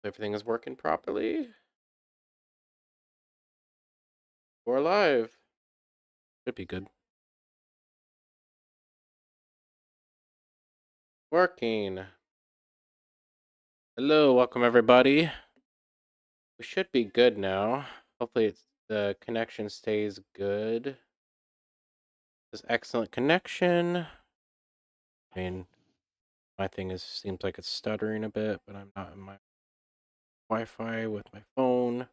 Everything is working properly. We're live. Should be good. Working. Hello, welcome everybody. We should be good now. Hopefully the connection stays good. This excellent connection. I mean, my thing seems like it's stuttering a bit, but I'm not in my Wi-Fi with my phone. Give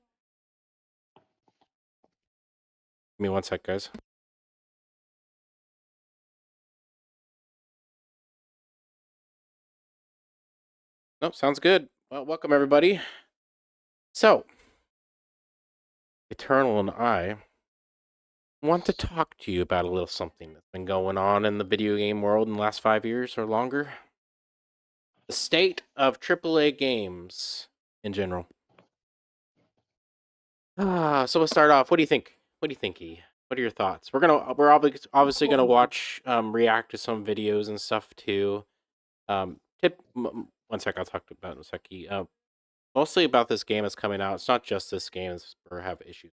me one sec, guys. Nope, sounds good. Well, welcome everybody. So, Eternal and I want to talk to you about a little something that's been going on in the video game world in the last 5 years or longer. The state of AAA games in general. So we'll start off. What do you think? What do you think, E? What are your thoughts? We're obviously gonna watch react to some videos and stuff too. One sec, I'll talk about it in a sec. E. Mostly about this game that's coming out. It's not just this game. It's or have issues.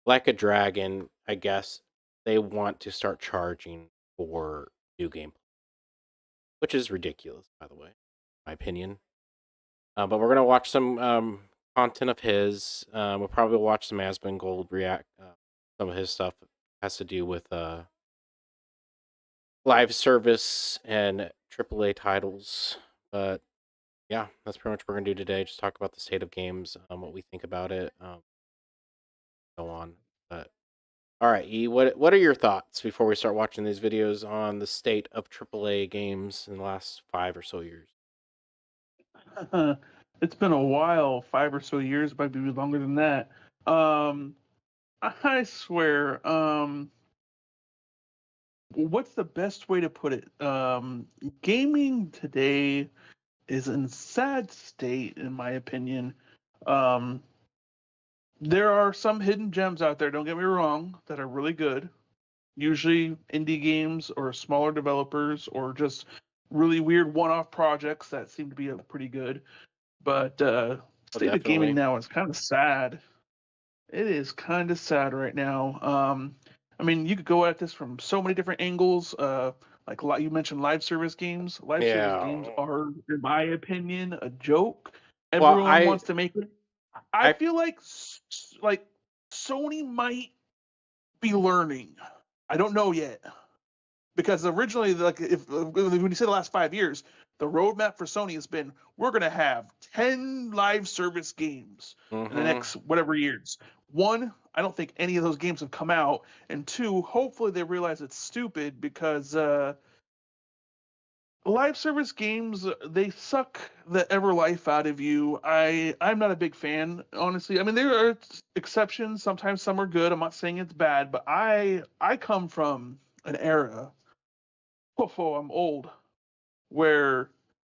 Like a Dragon, I guess they want to start charging for new game, which is ridiculous, by the way, in my opinion. But we're gonna watch some content of his. We'll probably watch some Asmongold react. Some of his stuff has to do with live service and AAA titles. But yeah, that's pretty much what we're gonna do today. Just talk about the state of games, what we think about it, so on. But all right, E, what are your thoughts before we start watching these videos on the state of AAA games in the last 5 or so years? It's been a while, 5 or so years, might be longer than that. I swear, what's the best way to put it? Gaming today is in sad state, in my opinion. Um, there are some hidden gems out there, don't get me wrong, that are really good. Usually indie games or smaller developers or just really weird one-off projects that seem to be pretty good. But state of gaming Definitely. now is kind of sad. It is kind of sad right now. I mean, you could go at this from so many different angles. Like you mentioned, live service games. Live service games Yeah. are, in my opinion, a joke. Well, Everyone wants to make it. I I feel like Sony might be learning. I don't know yet because originally, like, if when you say the last 5 years, the roadmap for Sony has been we're going to have 10 live service games in the mm-hmm. next whatever years. One, I don't think any of those games have come out, and two, hopefully they realize it's stupid because live service games they suck the ever life out of you. I'm not a big fan, honestly. I mean, there are exceptions. Sometimes some are good. I'm not saying it's bad, but I come from an era. Oh, I'm old where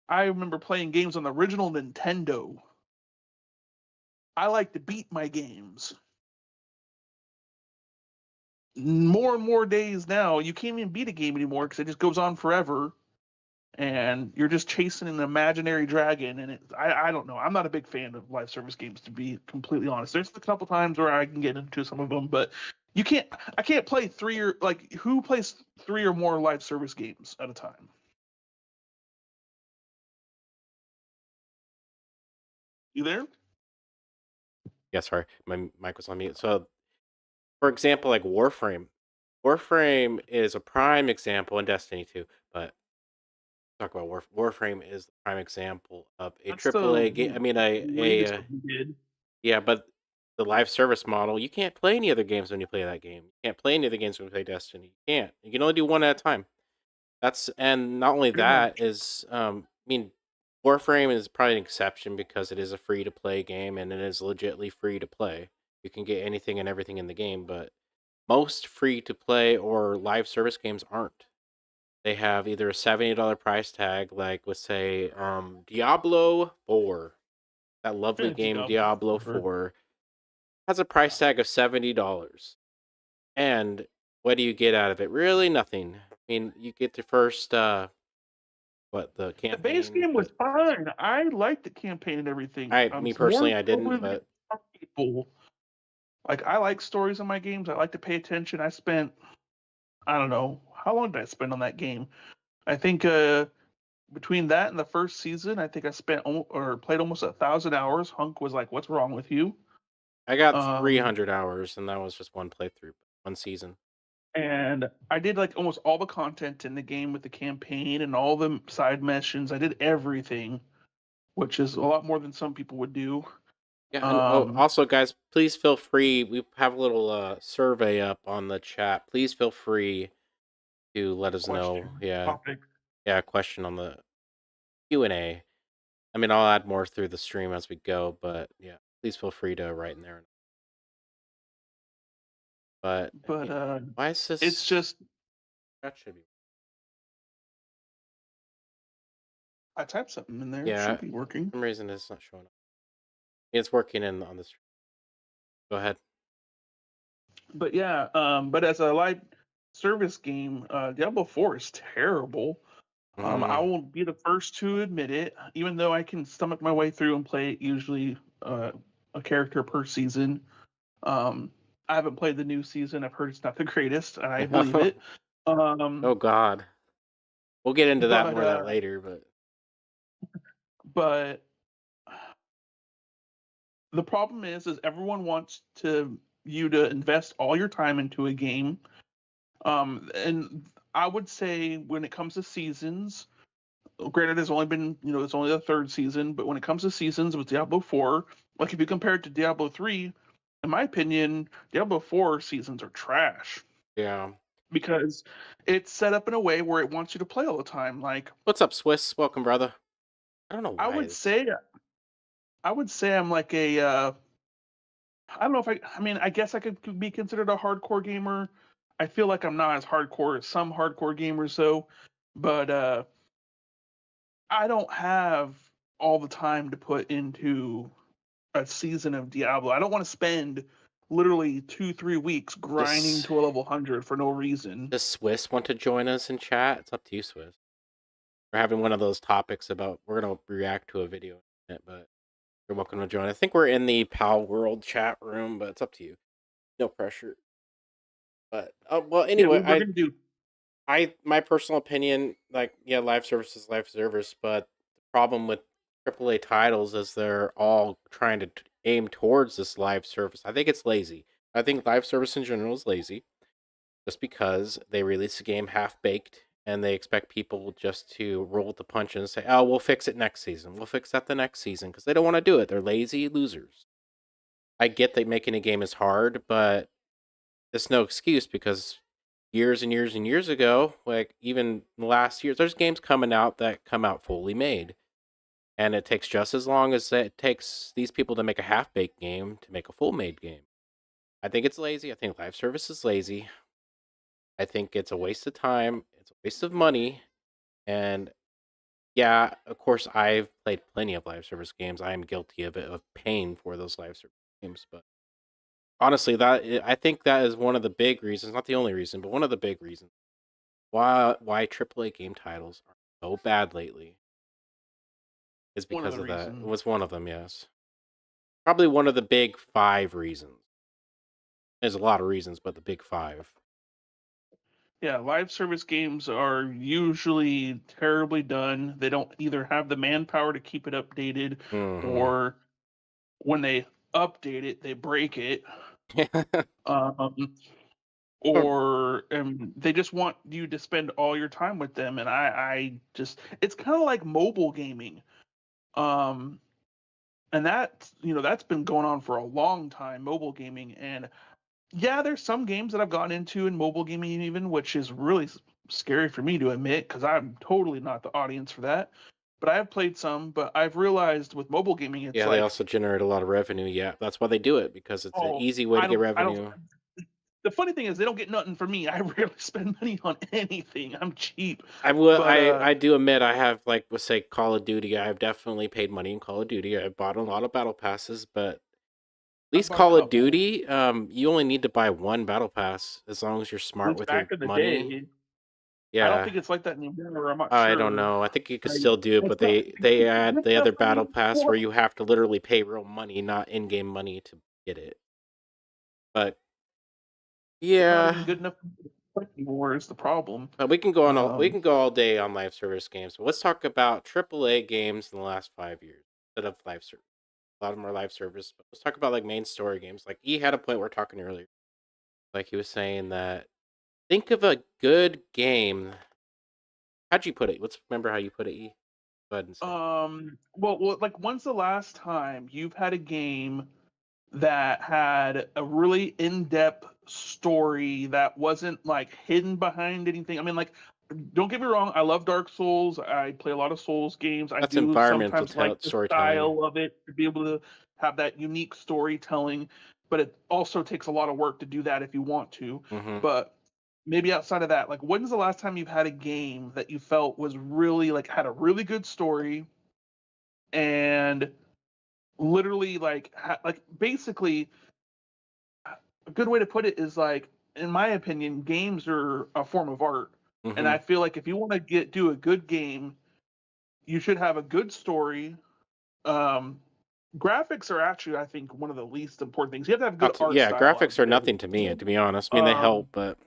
I remember playing games on the original Nintendo. I like to beat my games. More and more days now, you can't even beat a game anymore because it just goes on forever, and you're just chasing an imaginary dragon. And I don't know. I'm not a big fan of live service games, to be completely honest. There's a couple times where I can get into some of them, but you can't. I can't play three or like who plays three or more live service games at a time. You there? Yeah, sorry, my mic was on mute. So, for example, like Warframe. Warframe is a prime example in Destiny 2, but talk about Warframe is the prime example of a That's the AAA game. I mean, latest one we did. yeah, but the live service model, you can't play any other games when you play that game. You can't play any other games when you play Destiny. You can't. You can only do one at a time. And not only Pretty much. that is, I mean, Warframe is probably an exception because it is a free to play game and it is legitly free to play. You can get anything and everything in the game, but most free to play or live service games aren't. They have either a $70 price tag, like let's say Diablo 4. That lovely game Diablo Diablo 4. 4 has a price tag of $70. And what do you get out of it? Really nothing. I mean, you get the first What, the The base campaign? game was But fine. I liked the campaign and everything. me More personally, I so didn't, than but some people. Like I like stories in my games. I like to pay attention. I spent I don't know how long did I spend on that game. I think between that and the first season, I think I spent or played almost 1,000 hours. Hunk was like, "What's wrong with you?" I got Um, 300 hours, and that was just one playthrough, one season. and I did like almost all the content in the game with the campaign and all the side missions. I did everything, which is a lot more than some people would do. Yeah, and Um, also, guys, please feel free. We have a little survey up on the chat. Please feel free to let us know. question Yeah, topic, yeah, question on the Q&A. I mean, I'll add more through the stream as we go, but yeah, please feel free to write in there. But but yeah, why is it's this? just That should be. I typed something in there. It Yeah, should for be working. some reason it's not showing up. It's working in on this. Go ahead. But yeah, but as a live service game, Diablo 4 is terrible. I Mm. will be the first to admit it, even though I can stomach my way through and play usually a character per season. Um, I haven't played the new season. I've heard it's not the greatest, and I believe it. Oh Um, God, we'll get into that but more that later. But but the problem is everyone wants to you to invest all your time into a game. And I would say when it comes to seasons, granted, there's only been, it's only the third season, but when it comes to seasons with Diablo 4, like if you compare it to Diablo 3, in my opinion, Diablo 4 seasons are trash yeah, because it's set up in a way where it wants you to play all the time. Like what's up, Swiss? Welcome, brother. I don't know I why would it's. say, I would say I'm like I don't know if I mean, I guess I could be considered a hardcore gamer. I feel like I'm not as hardcore as some hardcore gamers though, but I don't have all the time to put into a season of Diablo. I don't want to spend literally 2, 3 weeks grinding Does to a level 100 for no reason. does Swiss want to join us in chat? It's up to you, Swiss. We're having one of those topics about we're gonna react to a video in it, but you're welcome to join. I think we're in the Pal World chat room, but it's up to you. No pressure. But well, Yeah, anyway, we're gonna do. my personal opinion, like yeah, live service is live service, but the problem with AAA titles is they're all trying to aim towards this live service. I think it's lazy. I think live service in general is lazy, just because they release a game half baked and they expect people just to roll with the punch and say, "Oh, we'll fix it next season. We'll fix that the next season," because they don't want to do it. They're lazy losers. I get that making a game is hard, but it's no excuse because years and years and years ago, like even last year, there's games coming out that come out fully made. And it takes just as long as it takes these people to make a half baked game to make a full made game. I think it's lazy. I think live service is lazy. I think it's a waste of time. It's a waste of money. And yeah, of course, I've played plenty of live service games. I am guilty of it, of paying for those live service games. But honestly, I think that is one of the big reasons, not the only reason, but one of the big reasons why AAA game titles are so bad lately is One of because the of that. It reasons. was one of them, yes. Probably one of the big 5 reasons. There's a lot of reasons, but the big 5. Yeah, live service games are usually terribly done. They don't either have the manpower to keep it updated, Mhm. or when they update it, they break it. Um, Or or they just want you to spend all your time with them, and I just it's kind of like mobile gaming. Um, and that's been going on for a long time, mobile gaming. And yeah, there's some games that I've gotten into in mobile gaming even, which is really scary for me to admit because I'm totally not the audience for that. But I have played some, but I've realized with mobile gaming, it's yeah, they like, also generate a lot of revenue, yeah, that's why they do it, because it's an oh, easy way to get I don't. revenue. The funny thing is, they don't get nothing from me. I rarely spend money on anything. I'm cheap, but I do admit I have, like, let's say, Call of Duty, I've definitely paid money in Call of Duty, I've bought a lot of battle passes, but at I've least bought a Call of couple. Duty, you only need to buy 1 battle pass as long as you're At smart least with your back in the money. day. I don't Yeah. think it's like that anymore, or I'm not I don't sure. know. I think you could Like, still do it, it's but not they add good the enough other for battle me pass where anymore. you have to literally pay real money, not in-game money to get it. But It's not yeah, even good enough for me to play anymore is the problem. we Um, can go all day on live service games. But let's talk about AAA games in the last 5 years instead of live service. A lot of them are live service, but let's talk about like main story games. Like E had a point we are talking earlier. Like he was saying that think of a good game. How'd you put it? Let's remember how you put it, E. Go ahead and say it. well, like, when's the last time you've had a game that had a really in-depth story that wasn't like hidden behind anything? I mean, like, don't get me wrong, I love Dark Souls. I play a lot of Souls games. I That's do environmental sometimes like the storytelling. style of it to be able to have that unique storytelling, but it also takes a lot of work to do that if you want to. Hmm. But maybe outside of that, like, when's the last time you've had a game that you felt was really like had a really good story and literally like basically a good way to put it is like, in my opinion, games are a form of art, and Hmm. I feel like if you want to do a good game, you should have a good story. Um, Graphics are actually, I think, one of the least important things. You have to have good art Yeah, style. I graphics would are say. nothing to me, to be honest. I mean, they Um, help, but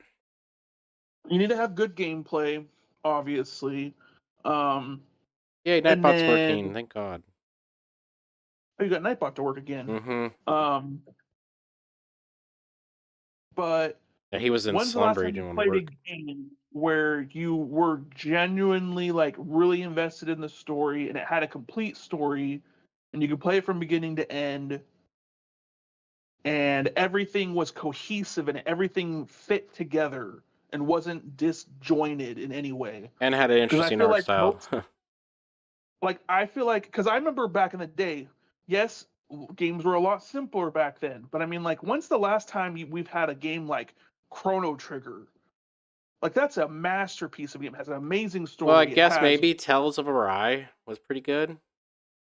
you need to have good gameplay, obviously. Um, yeah, and Nightbot's then working. Thank God. oh, you got Nightbot to work again. Hmm. Um, but Yeah, he was in when's the last slumber. He time you didn't want to played a work. game where you were genuinely like really invested in the story and it had a complete story and you could play it from beginning to end and everything was cohesive and everything fit together and wasn't disjointed in any way? And had an Because I interesting feel art like style. most, like, I feel like, because I remember back in the day, yes, games were a lot simpler back then, but I mean, like, when's the last time we've had a game like Chrono Trigger? Like, that's a masterpiece of a game. It has an amazing Well, I story. It guess has maybe Tales of Arise was pretty good.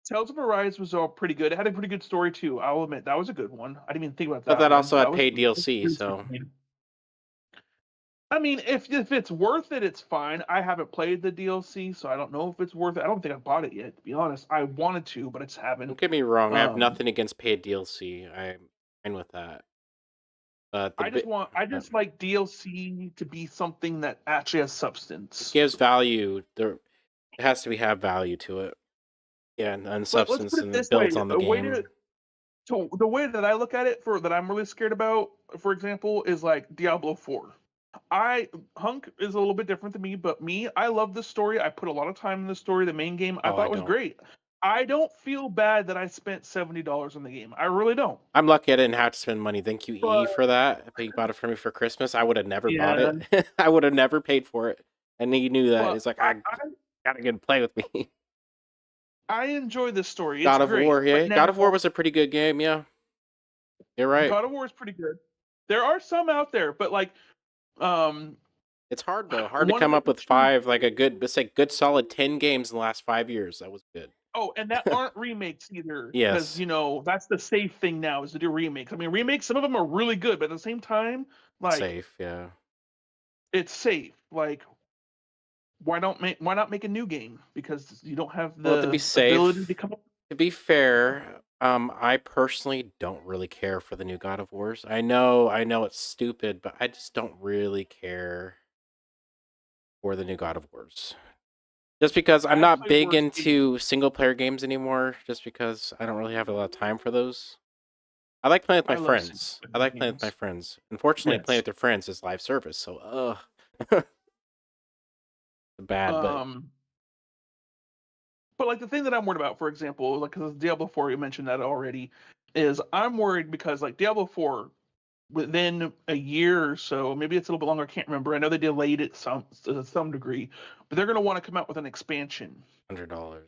Tales of Arise was all pretty good. It had a pretty good story too. I'll admit that was a good one. I didn't even think about But that that one. also had That was paid a DLC, good so game. I mean, if it's worth it, it's fine. I haven't played the DLC, so I don't know if it's worth it. I don't think I bought it yet, to be honest. I wanted to, but I just don't haven't. get me wrong, I have Um, nothing against paid DLC. I'm fine with that. But the bit I uh, just like DLC to be something that actually has it substance. gives value. There it has to be have value to it. Yeah, and Let's put substance it and this builds way: on the a way to game. so the way that I look at it, for that I'm really scared about, for example, is like Diablo 4. I Hunk is a little bit different than me, but me, I love the story. I put a lot of time in the story. The main game I Oh, I thought was don't. great. I don't feel bad that I spent $70 on the game. I really don't. I'm lucky I didn't have to spend money. Thank you, E, But for that. If he bought it for me for Christmas, I would have never bought yeah, it. I would have never paid for it. And he knew that. but He's like, I gotta get to play with me. I enjoy this story. It's God of great. War, But yeah. God of War now was a pretty good game, yeah. You're right. God of War is pretty good. There are some out there, but like um It's hard though. Hard to one of come the up with issues. five, like a good, let's say good solid 10 games in the last 5 years. That was good. Oh, and that aren't remakes either, because Yes. that's the safe thing now, is to do remakes. I mean, remakes, some of them are really good, but at the same time, like, Safe, yeah. it's safe. Like, why not make a new game? Because you don't have Well, to be the ability to safe, come up. to be fair, I personally don't really care for the new God of Wars. I know it's stupid, but I just don't really care for the new God of Wars. Just because I I'm haven't not played big Wars 8. into single player games anymore, just because I don't really have a lot of time for those. I like playing with my I love single friends. I player like playing with my games. friends. Unfortunately, playing Yes. with their friends is live service, so bad, but Um, but like the thing that I'm worried about, for example, like, because Diablo 4, you mentioned that already, is I'm worried because like Diablo 4, within a year or so, maybe it's a little bit longer, I can't remember. I know they delayed it some to some degree, but they're going to want to come out with an expansion. $100.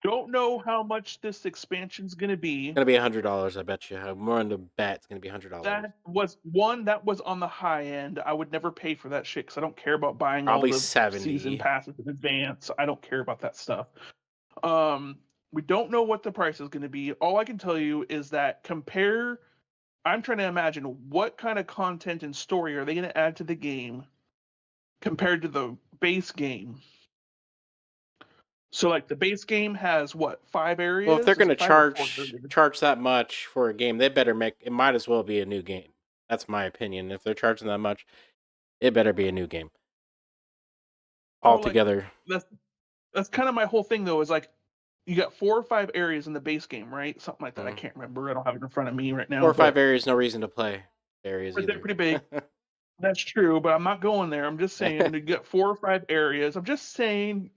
Don't know how much this expansion's going to It's be. gonna be $100, I bet you. I'm more on the bet it's gonna be $100. That was on the high end. I would never pay for that shit because I don't care about buying all Probably the season 70. passes in advance. I don't care about that stuff. Um, we don't know what the price is going to be. All I can tell you is that compare. I'm trying to imagine what kind of content and story are they going to add to the game compared to the base game. So like the base game has what, 5 Well, if they're areas? Is gonna it 5 or 4 charge areas? charge that much for a game, they better make it might as well be a new game. That's my opinion. If they're charging that much, it better be a new game So like altogether. that's that's kind of my whole thing though, is like you got 4 or 5 areas in the base game, right? Something like that. I Mm. can't remember. I don't have it in front of me right 4 now, or 5 but areas, no reason to play areas they're either. pretty big. That's true, but I'm not going there. I'm just saying you get 4 or 5 areas. I'm just saying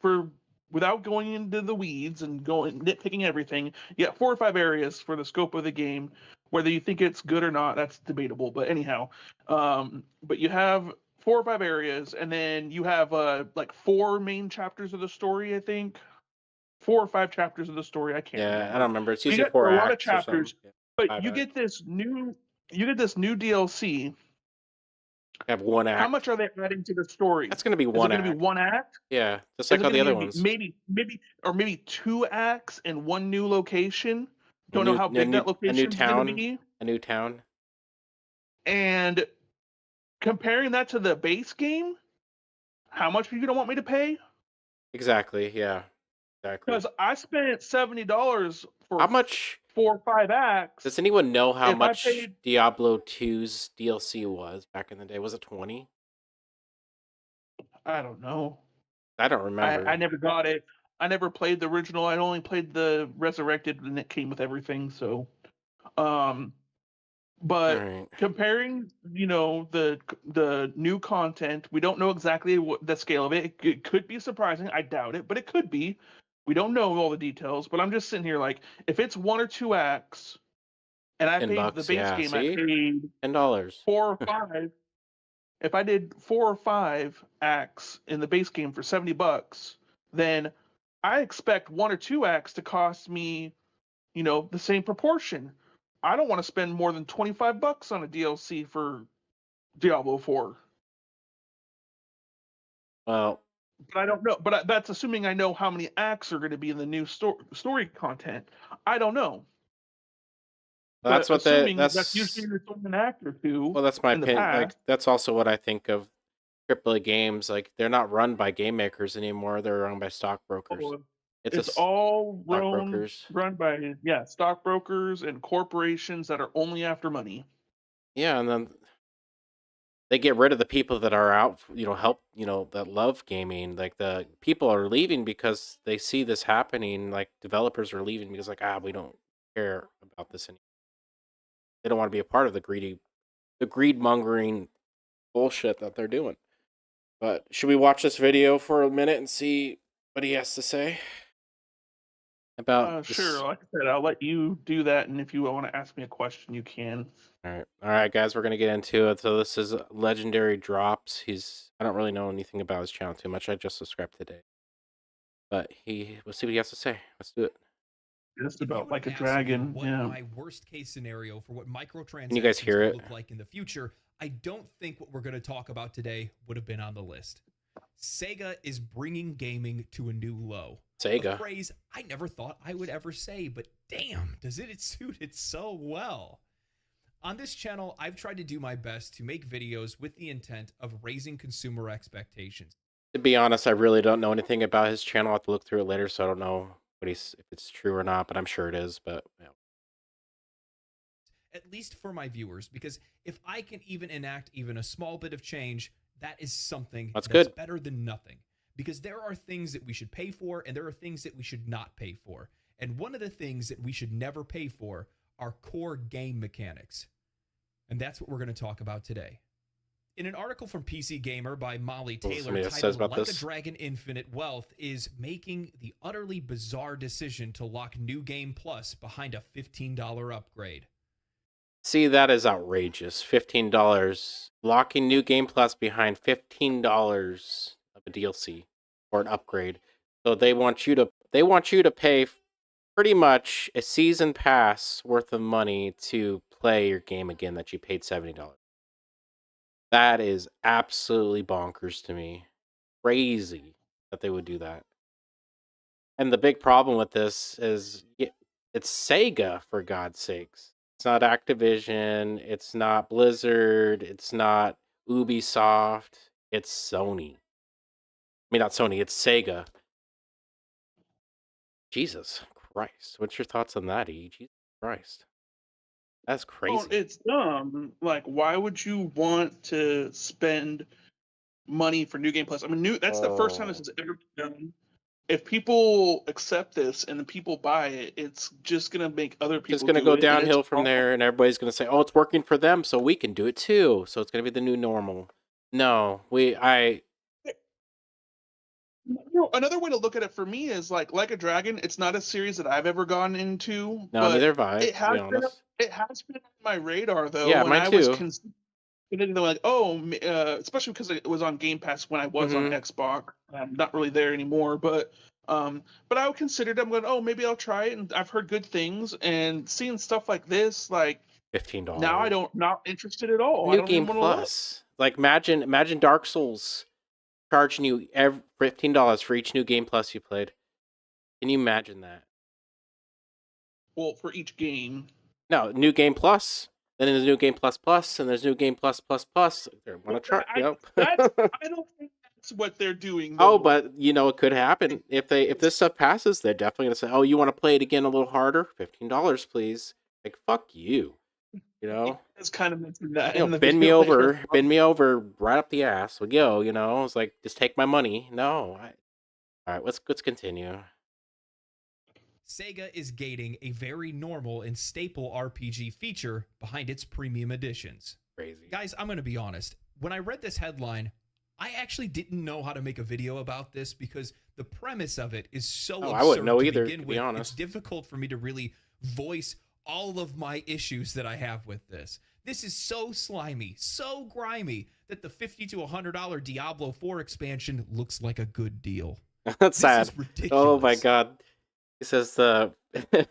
for without going into the weeds and going nitpicking everything, you got 4 or 5 areas for the scope of the game. Whether you think it's good or not, that's debatable. But anyhow, but you have 4 or 5 areas, and then you have like 4 main chapters of the story. I think 4 or 5 chapters of the story. I can't Yeah, I don't remember. remember. It's But usually you got 4 a lot of acts or something. chapters. Yeah, But 5 acts. you get this new DLC. Have 1 How much act. are they adding to the story? That's gonna be Is it 1 going to be act. one act? Yeah, just Is like it all the going other to be ones. maybe 2 acts and one new location? A Don't know new how a big new that a new location's going to town, be. a new town. And comparing that to the base game, how much are you going to want me to pay? Exactly, yeah, exactly. Because I spent $70 for How much 4 or 5 does acts. anyone know how If I much paid, Diablo 2's DLC was back in the day? Was it 20? I don't know. I don't I remember. never got it. I never played the original. I only played the Resurrected, and it came with everything. So, um, but Alright. comparing, the new content, we don't know exactly what the scale of it. It could be surprising. I doubt it, but it could be. We don't know all the details. But I'm just sitting here like, if it's 1 or 2 acts, and I paid the $10, base yeah, game, I see? paid $10. 4 or 5. If I did 4 or 5 acts in the base game for $70, then I expect 1 or 2 acts to cost me, the same proportion. I don't want to spend more than $25 on a DLC for Diablo 4. Well, But I don't know. But that's assuming I know how many acts are going to be in the new story content. I don't know. But that's what the assuming that's usually that's an act or two well, that's my in the opinion. past. Like, that's also what I think of AAA games. Like, they're not run by game makers anymore, they're run by stockbrokers. Oh, It's a it's all stockbrokers. run by, yeah, stockbrokers and corporations that are only after money. Yeah, and then they get rid of the people that are out, help, that love gaming. Like, the people are leaving because they see this happening. Like, developers are leaving because, like, we don't care about this anymore. They don't want to be a part of the greed mongering bullshit that they're doing. But should we watch this video for a minute and see what he has to say about Sure. this? Like I said, I'll let you do that, and if you want to ask me a question, you can. All right, guys, we're gonna get into it. So this is Legendary Drops. I don't really know anything about his channel too much. I just subscribed today, but we'll see what he has to say. Let's do it. Just If you about would like have a asked me dragon. what Yeah. my worst case scenario for what Can you guys microtransactions hear could it? look like in the future, I don't think what we're going to talk about today would have been on the list. Sega is bringing gaming to a new low. A Sega. phrase I never thought I would ever say, but damn, does it suit it so well. On this channel, I've tried to do my best to make videos with the intent of raising consumer expectations. To be honest, I really don't know anything about his channel. I'll have to look through it later, so I don't know if it's true or not. But I'm sure it is. But yeah. At least for my viewers, because if I can even enact even a small bit of change, that is something That's that's good. better than nothing. Because there are things that we should pay for, and there are things that we should not pay for. And one of the things that we should never pay for are core game mechanics. And that's what we're going to talk about today. In an article from PC Gamer by Molly What Taylor somebody else says titled about Like a this? Dragon Infinite Wealth is making the utterly bizarre decision to lock New Game Plus behind a $15 upgrade. See, that is outrageous. $15. Locking New Game Plus behind $15 of a DLC or an upgrade. So they want you to pay pretty much a season pass worth of money to play your game again that you paid $70. That is absolutely bonkers to me. Crazy that they would do that. And the big problem with this is it's Sega, for God's sakes. It's not Activision, it's not Blizzard, it's not Ubisoft. It's Sony. I mean, not Sony. It's Sega. Jesus Christ. What's your thoughts on that, E? Jesus Christ. That's Well, crazy. it's dumb. Like, why would you want to spend money for New Game Plus? I mean, that's the first time this Oh. has ever been done. If people accept this and the people buy it, it's just gonna make other Just people gonna do go it, and it's downhill from wrong. there, and everybody's gonna say, "Oh, it's working for them, so we can do it too." So it's gonna be the new normal. No, Another way to look at it for me is like a Dragon. It's not a series that I've ever gone into, no, but neither have I, it to be has been honest. it has been on my radar though Yeah, when mine I was too. considering like, oh, especially because it was on Game Pass when I was on Mm-hmm. Xbox. I'm not really there anymore, but I would consider them going, oh, maybe I'll try it, and I've heard good things, and seeing stuff like this, like now I $15. don't not interested at all. I New don't even Game want to look. Plus. Like imagine Dark Souls charging you $15 for each new Game Plus you played. Can you imagine that? Well, for each game. No, New Game Plus. Then there's New Game Plus Plus, and there's New Game Plus Plus Plus. They want to Well, chart. Yep. I don't think that's what they're doing Oh, though. but it could happen if this stuff passes. They're definitely gonna say, "Oh, you want to play it again a little harder? $15, please." Like fuck you. You know. It's kind of mentioned that You know, in the video later bend on. me over right up the ass. We go. It's like just take my money. No. All right. Let's continue. Sega is gating a very normal and staple RPG feature behind its premium editions. Crazy. Guys, I'm going to be honest. When I read this headline, I actually didn't know how to make a video about this because the premise of it is so Oh, I wouldn't absurd know to either, begin to be with. It's honest. difficult for me to really voice all of my issues that I have with this. This is so slimy, so grimy that the $50 to $100 Diablo 4 expansion looks like a good deal. That's This sad. is ridiculous. Oh my god. He says the the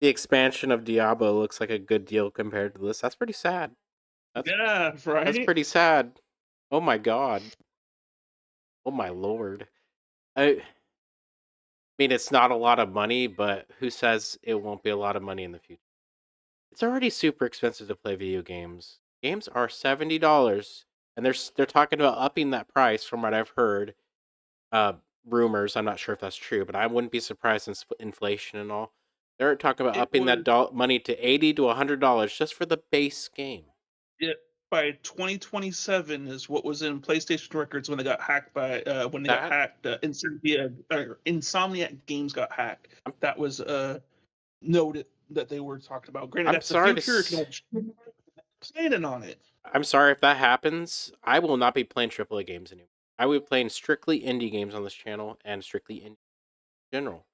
expansion of Diablo looks like a good deal compared to this. That's pretty sad. That's Yeah, that's right. pretty sad. Oh my god. Oh my lord. I mean, it's not a lot of money, but who says it won't be a lot of money in the future? It's already super expensive to play video games. Games are $70, and they're talking about upping that price from what I've heard. Uh, Rumors. I'm not sure if that's true, but I wouldn't be surprised since inflation and all. They're talking about It upping that was money to $80 to $100 just for the base game. it by 2027 is what was in PlayStation records when they got hacked by when they got That hacked. Insomniac Games got hacked. I'm, That was noted that they were talking about. Granted, I'm that's the sorry to future. If you don't planning on it. I'm sorry if that happens. I will not be playing AAA games anymore. I will be playing strictly indie games on this channel and strictly in general.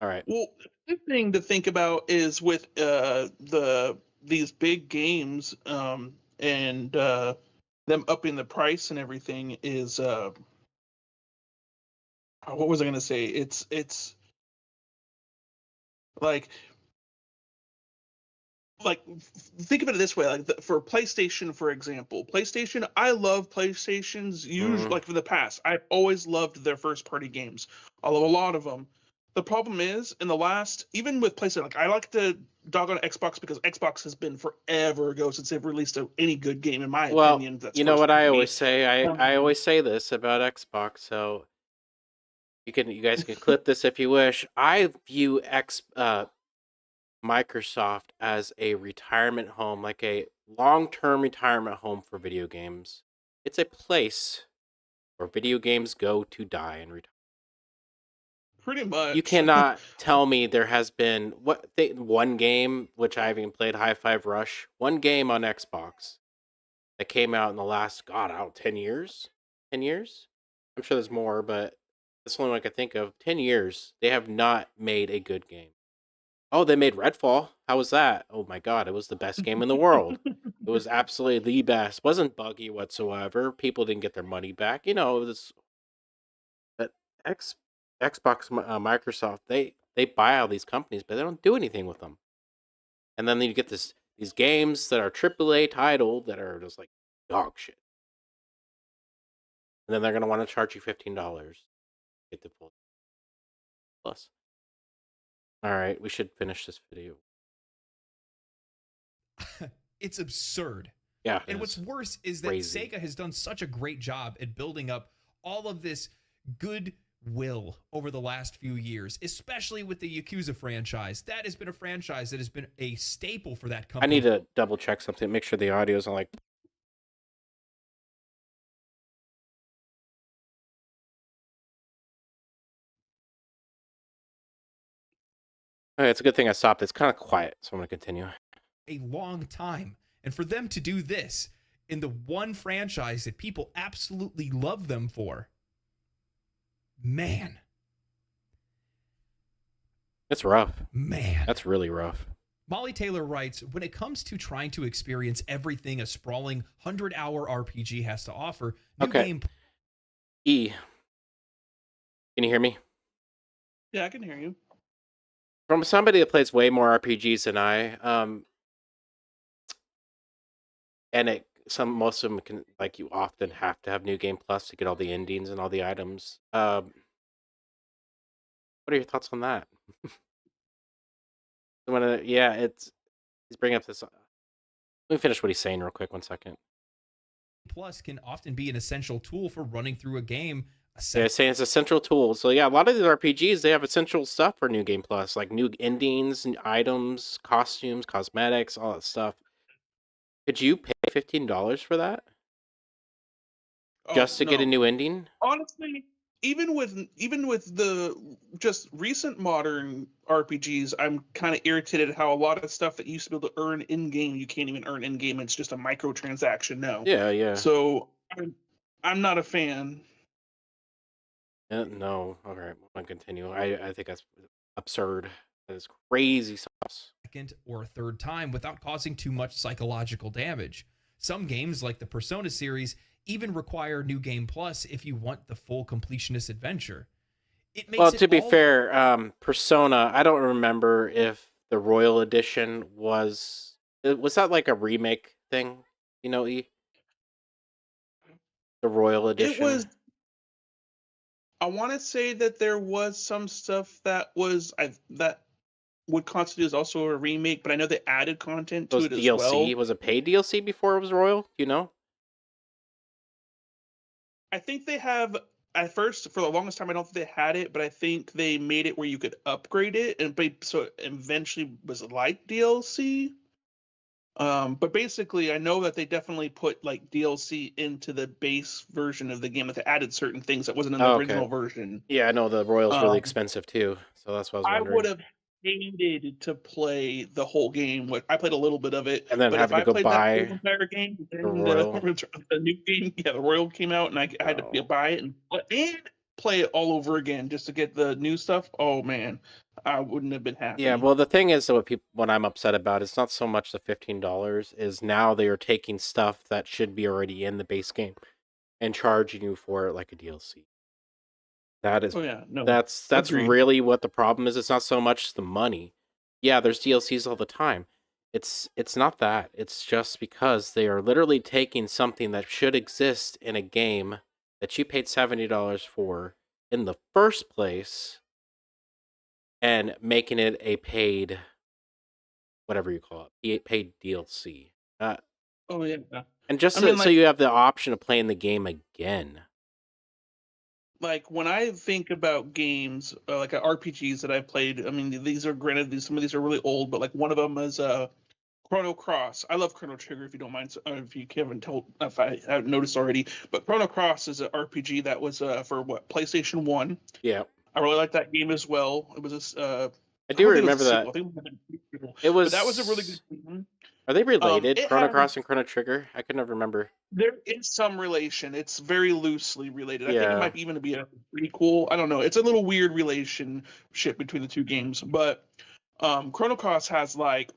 All right. Well, the thing to think about is with these big games and them upping the price and everything is what was I going to say? It's like think of it this way, like for PlayStation, for example. PlayStation, I love PlayStation's usually, Mm, like, for the past, I've always loved their first party games. I love a lot of them. The problem is, in the last, even with PlayStation, like, I like the dog on Xbox because Xbox has been forever ago since they've released any good game, in my well, opinion, that's you know first what I always party. say. I um, always say this about Xbox. So you guys can clip this if you wish. I view Microsoft as a retirement home, like a long-term retirement home for video games. It's a place where video games go to die and retire. Pretty You much. cannot tell me there has been one game, which I haven't played, High Five Rush, one game on Xbox that came out in the last, God, I don't 10 years? 10 years? I'm sure there's more, but that's the only one I can think of. 10 years. They have not made a good game. Oh, they made Redfall. How was that? Oh my god, it was the best game in the world. It was absolutely the best. Wasn't buggy whatsoever. People didn't get their money back. It was but X Xbox, Microsoft, they buy all these companies, but they don't do anything with them. And then you get these games that are AAA title that are just like dog shit. And then they're gonna want to charge you $15 to get the full plus. All right, we should finish this video. It's absurd. Yeah, it And what's is worse is that crazy. Sega has done such a great job at building up all of this goodwill over the last few years, especially with the Yakuza franchise. That has been a franchise that has been a staple for that I need company. to double check something, make sure the audio's on like. Okay, it's a good thing I stopped. It's kind of quiet, so I'm gonna continue. A long time. And for them to do this in the one franchise that people absolutely love them for, man, It's rough. man. That's really rough. Molly Taylor writes, when it comes to trying to experience everything a sprawling 100-hour RPG has to offer, New Okay. Game E. Can you hear me? Yeah, I can hear you. From somebody that plays way more RPGs than I, and most of them can, like, you often have to have New Game Plus to get all the endings and all the items. What are your thoughts on that? Yeah, he's bringing up this. Let me finish what he's saying real quick. 1 second. Plus can often be an essential tool for running through a game. Yeah, saying it's a central tool. So yeah, a lot of these RPGs, they have essential stuff for New Game Plus, like new endings, and items, costumes, cosmetics, all that stuff. Could you pay $15 for that Oh just to get a no, new ending? honestly, even with the just recent modern RPGs, I'm kind of irritated how a lot of stuff that you used to be able to earn in game, you can't even earn in game. It's just a microtransaction now. Yeah, yeah. So I'm not a fan. No. All right, I'm gonna continue. I think that's absurd. That is crazy sauce. Second or third time without causing too much psychological damage. Some games, like the Persona series, even require New Game Plus if you want the full completionist adventure. It Well, makes it to be all fair, Persona, I don't remember if the Royal Edition was that like a remake thing? E? The Royal It Edition. was. I want to say that there was some stuff that would constitute as also a remake, but I know they added content It to was it as DLC. well. Was it paid DLC before it was Royal? Do you know? I think they have at first for the longest time. I don't think they had it, but I think they made it where you could upgrade it, so it eventually was like DLC. But basically, I know that they definitely put like DLC into the base version of the game. That they added certain things that wasn't in the Oh, okay. original version. Yeah, I know the Royal's really Um, expensive too, so that's what I was I would wondering. have hated to play the whole game. I played a little bit of it, And then but if having to I go played that whole buy entire game, the then Royal. the new game, yeah, the Royal came out, and I had to No. buy it and play it all over again just to get the new stuff. Oh man, I wouldn't have been Yeah, happy. well, the thing is, though, what I'm upset about is not so much the $15, is now they are taking stuff that should be already in the base game and charging you for it like a DLC. That is Oh yeah, no, that's agreed. really what the problem is. It's not so much the money. Yeah, there's DLCs all the time. It's not that. It's just because they are literally taking something that should exist in a game that you paid $70 for in the first place and making it a paid, whatever you call it, paid DLC. Uh, Oh yeah, and just I mean so like you have the option of playing the game again. when I think about games like RPGs that I've played. I mean these are granted some of these are really old, but like one of them is Chrono Cross. I love Chrono Trigger. If you don't mind, if you haven't told, if I haven't noticed already, but Chrono Cross is an RPG that was for what PlayStation 1. Yeah, I really like that game as well. It was I I do don't think it was a remember sequel. that. I think it was a sequel, It but that was a really good was. game. Are they related? It Chrono has Cross and Chrono Trigger? I could never remember. there is some relation. It's very loosely related. I think it Yeah. might even be a prequel. I don't know. It's a little weird relationship between the two games, but Chrono Cross has like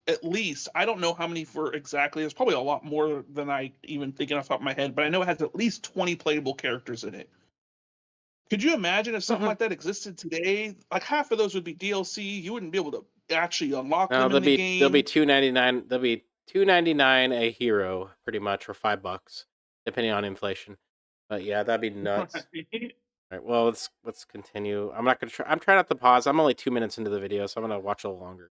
at least I don't know how many for exactly. There's probably a lot more than I even thinking off the top of my head, but I know it has at least 20 playable characters in it. Could you imagine if something Mhm. like that existed today? Like half of those would be DLC. You wouldn't be able to actually unlock No, them in the they'll be game. $2.99. They'll be $2.99 a hero, pretty much, or $5, depending on inflation. But yeah, that'd be nuts. All right, well, let's continue. I'm not gonna try. I'm trying not to pause. I'm only 2 minutes into the video, so I'm gonna watch a little longer.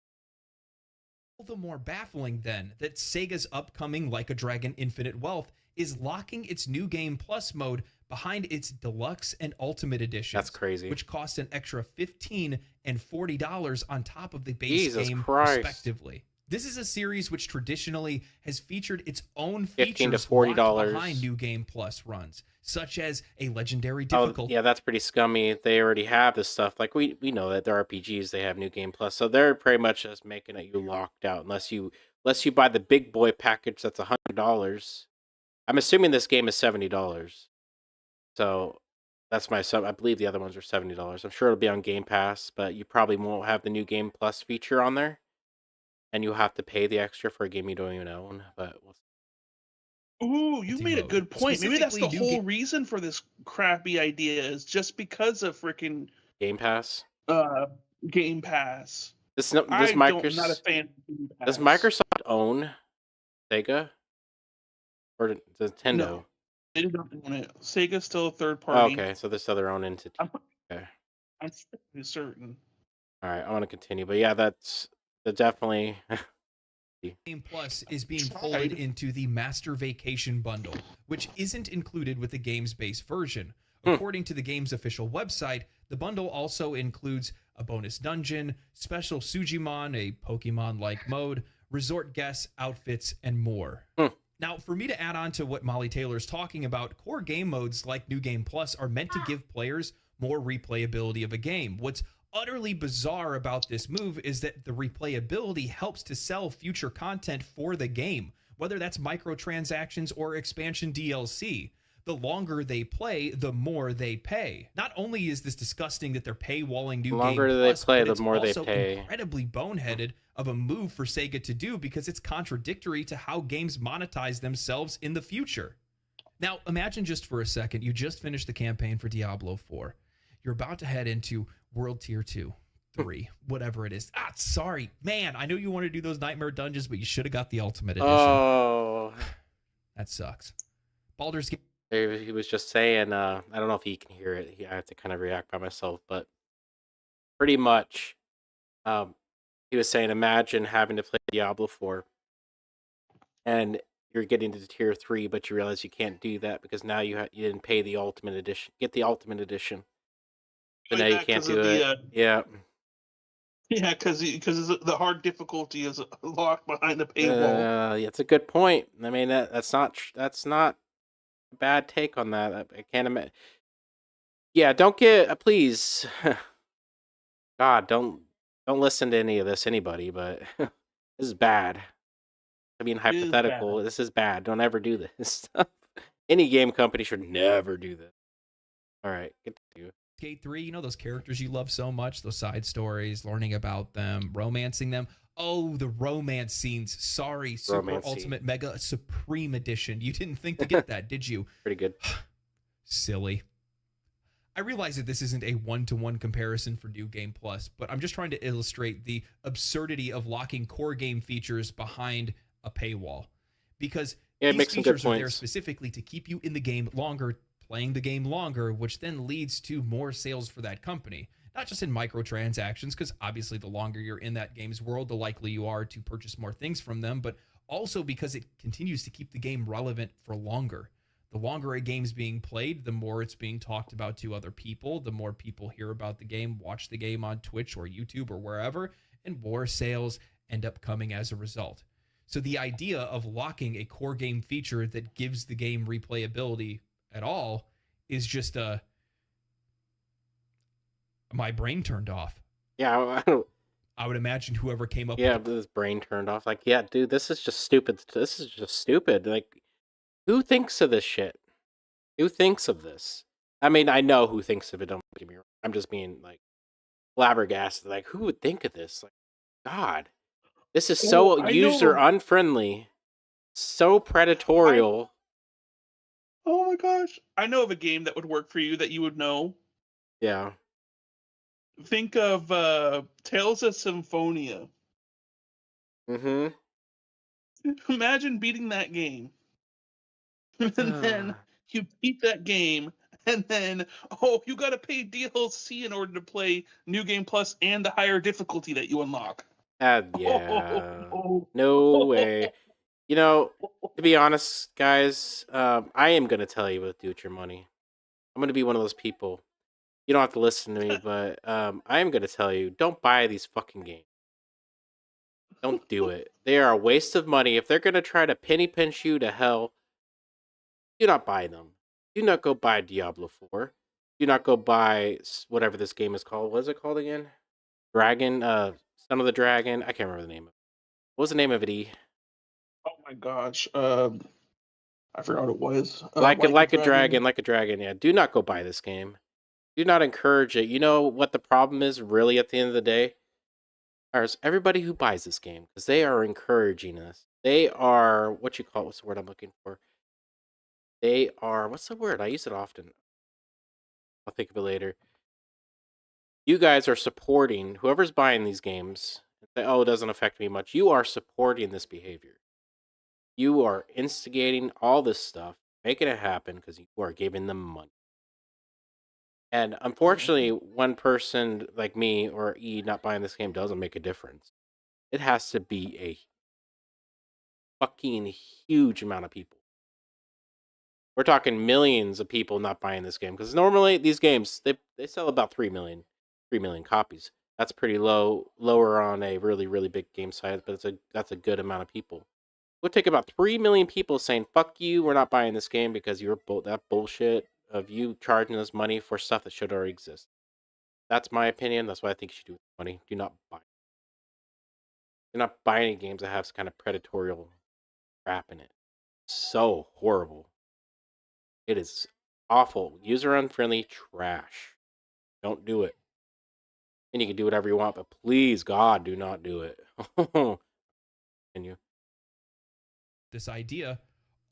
The more baffling then that Sega's upcoming Like a Dragon Infinite Wealth is locking its New Game Plus mode behind its Deluxe and Ultimate That's editions, crazy. which cost an extra $15 and $40 on top of the base Jesus game, Christ. respectively. This is a series which traditionally has featured its own $15 to features $40 locked behind New Game Plus runs, such as a legendary difficulty. Oh, yeah, that's pretty scummy. They already have this stuff. Like we know that they're RPGs, they have New Game Plus, so they're pretty much just making it you locked out unless you buy the big boy package that's $100. I'm assuming this game is $70. So that's my sub. I believe the other ones are $70. I'm sure it'll be on Game Pass, but you probably won't have the New Game Plus feature on there, and you'll have to pay the extra for a game you don't even own. But we'll Ooh, you made a Multi-mode. good point. Maybe that's the Specifically, New whole reason for this crappy idea is just because of freaking Game Pass. uh Game Pass. This I'm not a Microsoft fan of Game does Pass. Microsoft own Sega or Nintendo? No, they don't own it. Sega's still a third Oh, party. okay, so this other own entity. Okay, I'm fairly certain. all right. I want to continue, but yeah, that's definitely. Game Plus is being folded into the Master Vacation bundle, which isn't included with the game's base version. According to the game's official website, the bundle also includes a bonus dungeon, special Sujimon, a Pokemon-like mode, resort guests, outfits, and more. Now, for me to add on to what Molly Taylor's talking about, core game modes like New Game Plus are meant to give players more replayability of a game. What's utterly bizarre about this move is that the replayability helps to sell future content for the game, whether that's microtransactions or expansion DLC. The longer they play, the more they pay. Not only is this disgusting that they're paywalling New Game Plus, but it's also incredibly boneheaded of a move for Sega to do because it's contradictory to how games monetize themselves in the future. Now, imagine just for a second, you just finished the campaign for Diablo 4. You're about to head into World Tier 2, 3, whatever it is. Sorry. Man, I know you want to do those Nightmare Dungeons, but you should have got the Ultimate Edition. Oh. That sucks. Baldur's Gate. He was just saying, I don't know if he can hear it. I have to kind of react by myself, but pretty much, he was saying, imagine having to play Diablo 4, and you're getting to Tier 3, but you realize you can't do that because now you didn't pay the Ultimate Edition. Get the Ultimate Edition. So now you can't do it. Yeah. Yeah, because the hard difficulty is locked behind the paywall. Yeah, it's a good point. I mean, that's not a bad take on that. I can't imagine. Yeah, don't get please. God, don't listen to any of this, anybody. But this is bad. I mean, hypothetical. This is bad. Don't ever do this. Any game company should never do this. All right, continue. Skate 3, you know those characters you love so much, those side stories, learning about them, romancing them. Oh, the romance scenes. Sorry, Super Ultimate Mega Supreme Edition. You didn't think to get that, did you? Pretty good. Silly. I realize that this isn't a one-to-one comparison for New Game Plus, but I'm just trying to illustrate the absurdity of locking core game features behind a paywall. Because these features are there specifically to keep you in the game longer, playing the game longer, which then leads to more sales for that company. Not just in microtransactions, because obviously the longer you're in that game's world, the likely you are to purchase more things from them, but also because it continues to keep the game relevant for longer. The longer a game's being played, the more it's being talked about to other people, the more people hear about the game, watch the game on Twitch or YouTube or wherever, and more sales end up coming as a result. So the idea of locking a core game feature that gives the game replayability at all is just my brain turned off. Yeah, I would imagine whoever came up with his brain turned off. Like, yeah, dude, this is just stupid. This is just stupid. Like, who thinks of this shit? Who thinks of this? I mean, I know who thinks of it. Don't get me wrong. I'm just being like flabbergasted. Like, who would think of this? Like, God, this is so user unfriendly, so predatorial. Oh my gosh. I know of a game that would work for you that you would know. Yeah. Think of Tales of Symphonia. Mm-hmm. Imagine beating that game. And then you beat that game, and then, you got to pay DLC in order to play New Game Plus and the higher difficulty that you unlock. Yeah. No way. You know, to be honest, guys, I am gonna tell you what to do with your money. I'm gonna be one of those people. You don't have to listen to me, but I am gonna tell you, don't buy these fucking games. Don't do it. They are a waste of money. If they're gonna try to penny pinch you to hell, do not buy them. Do not go buy Diablo 4. Do not go buy whatever this game is called. What is it called again? Dragon, Son of the Dragon. I can't remember the name of it. What was the name of it? Oh my gosh. I forgot what it was. Like it, Like a like a Dragon. dragon, like a dragon. Yeah. Do not go buy this game. Do not encourage it. You know what the problem is really at the end of the day? Is everybody who buys this game, because they are encouraging us. They are what you call it, what's the word I'm looking for? They are what's the word? I use it often. I'll think of it later. You guys are supporting whoever's buying these games and say, oh, it doesn't affect me much. You are supporting this behavior. You are instigating all this stuff, making it happen because you are giving them money. And unfortunately, one person like me or E not buying this game doesn't make a difference. It has to be a fucking huge amount of people. We're talking millions of people not buying this game because normally these games they sell about 3 million copies. That's pretty lower on a really big game size, but that's a good amount of people. We'll take about 3 million people saying "fuck you," we're not buying this game because you're that bullshit of you charging us money for stuff that should already exist. That's my opinion. That's what I think you should do with money. Do not buy. Do not buy any games that have some kind of predatory crap in it. So horrible. It is awful. User unfriendly trash. Don't do it. And you can do whatever you want, but please, God, do not do it. Can you? This idea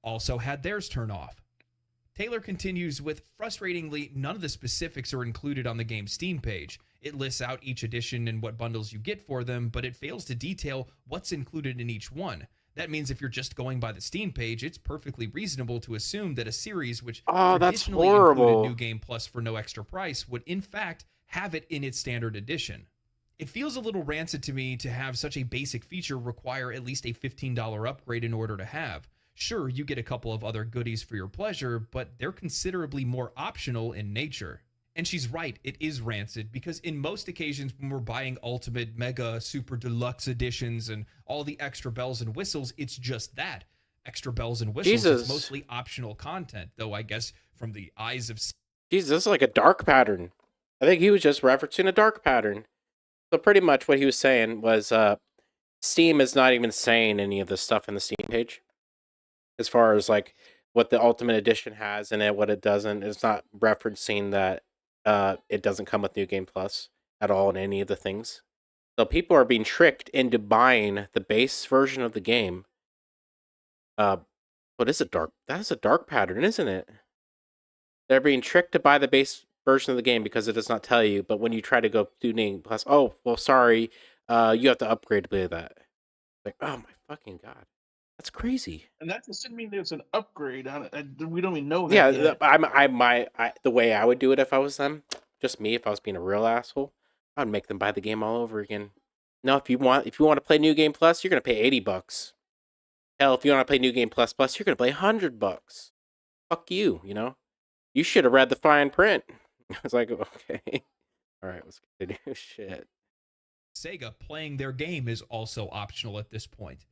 also had theirs turn off. Taylor continues with, frustratingly, none of the specifics are included on the game's Steam page. It lists out each edition and what bundles you get for them, but it fails to detail what's included in each one. That means if you're just going by the Steam page, it's perfectly reasonable to assume that a series which Oh, that's traditionally included horrible. New Game Plus for no extra price would in fact have it in its standard edition. It feels a little rancid to me to have such a basic feature require at least a $15 upgrade in order to have. Sure, you get a couple of other goodies for your pleasure, but they're considerably more optional in nature. And she's right, it is rancid, because in most occasions when we're buying Ultimate, Mega, Super Deluxe editions and all the extra bells and whistles, it's just that. Extra bells and whistles. Jesus. It's mostly optional content, though I guess from the eyes of... Jesus, this is like a dark pattern. I think he was just referencing a dark pattern. So pretty much what he was saying was Steam is not even saying any of this stuff in the Steam page. As far as like what the Ultimate Edition has in it, what it doesn't. It's not referencing that it doesn't come with New Game Plus at all in any of the things. So people are being tricked into buying the base version of the game. What is it, dark? That is a dark pattern, isn't it? They're being tricked to buy the base version of the game because it does not tell you. But when you try to go do New Game Plus, oh well, sorry, you have to upgrade to play that. Like, oh my fucking god, that's crazy. And that's assuming there's an upgrade on it. We don't even know that Yeah, yet. the way I would do it if I was them, just me, if I was being a real asshole, I'd make them buy the game all over again. No, if you want to play New Game Plus, you're gonna pay $80. Hell, if you want to play New Game Plus, you're gonna pay $100. Fuck you, you know. You should have read the fine print. I was like, okay, all right, let's continue. Shit. Sega playing their game is also optional at this point.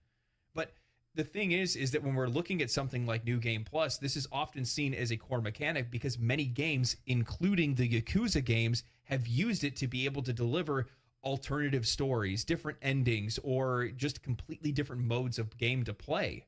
But the thing is that when we're looking at something like New Game Plus, this is often seen as a core mechanic because many games, including the Yakuza games, have used it to be able to deliver alternative stories, different endings, or just completely different modes of game to play.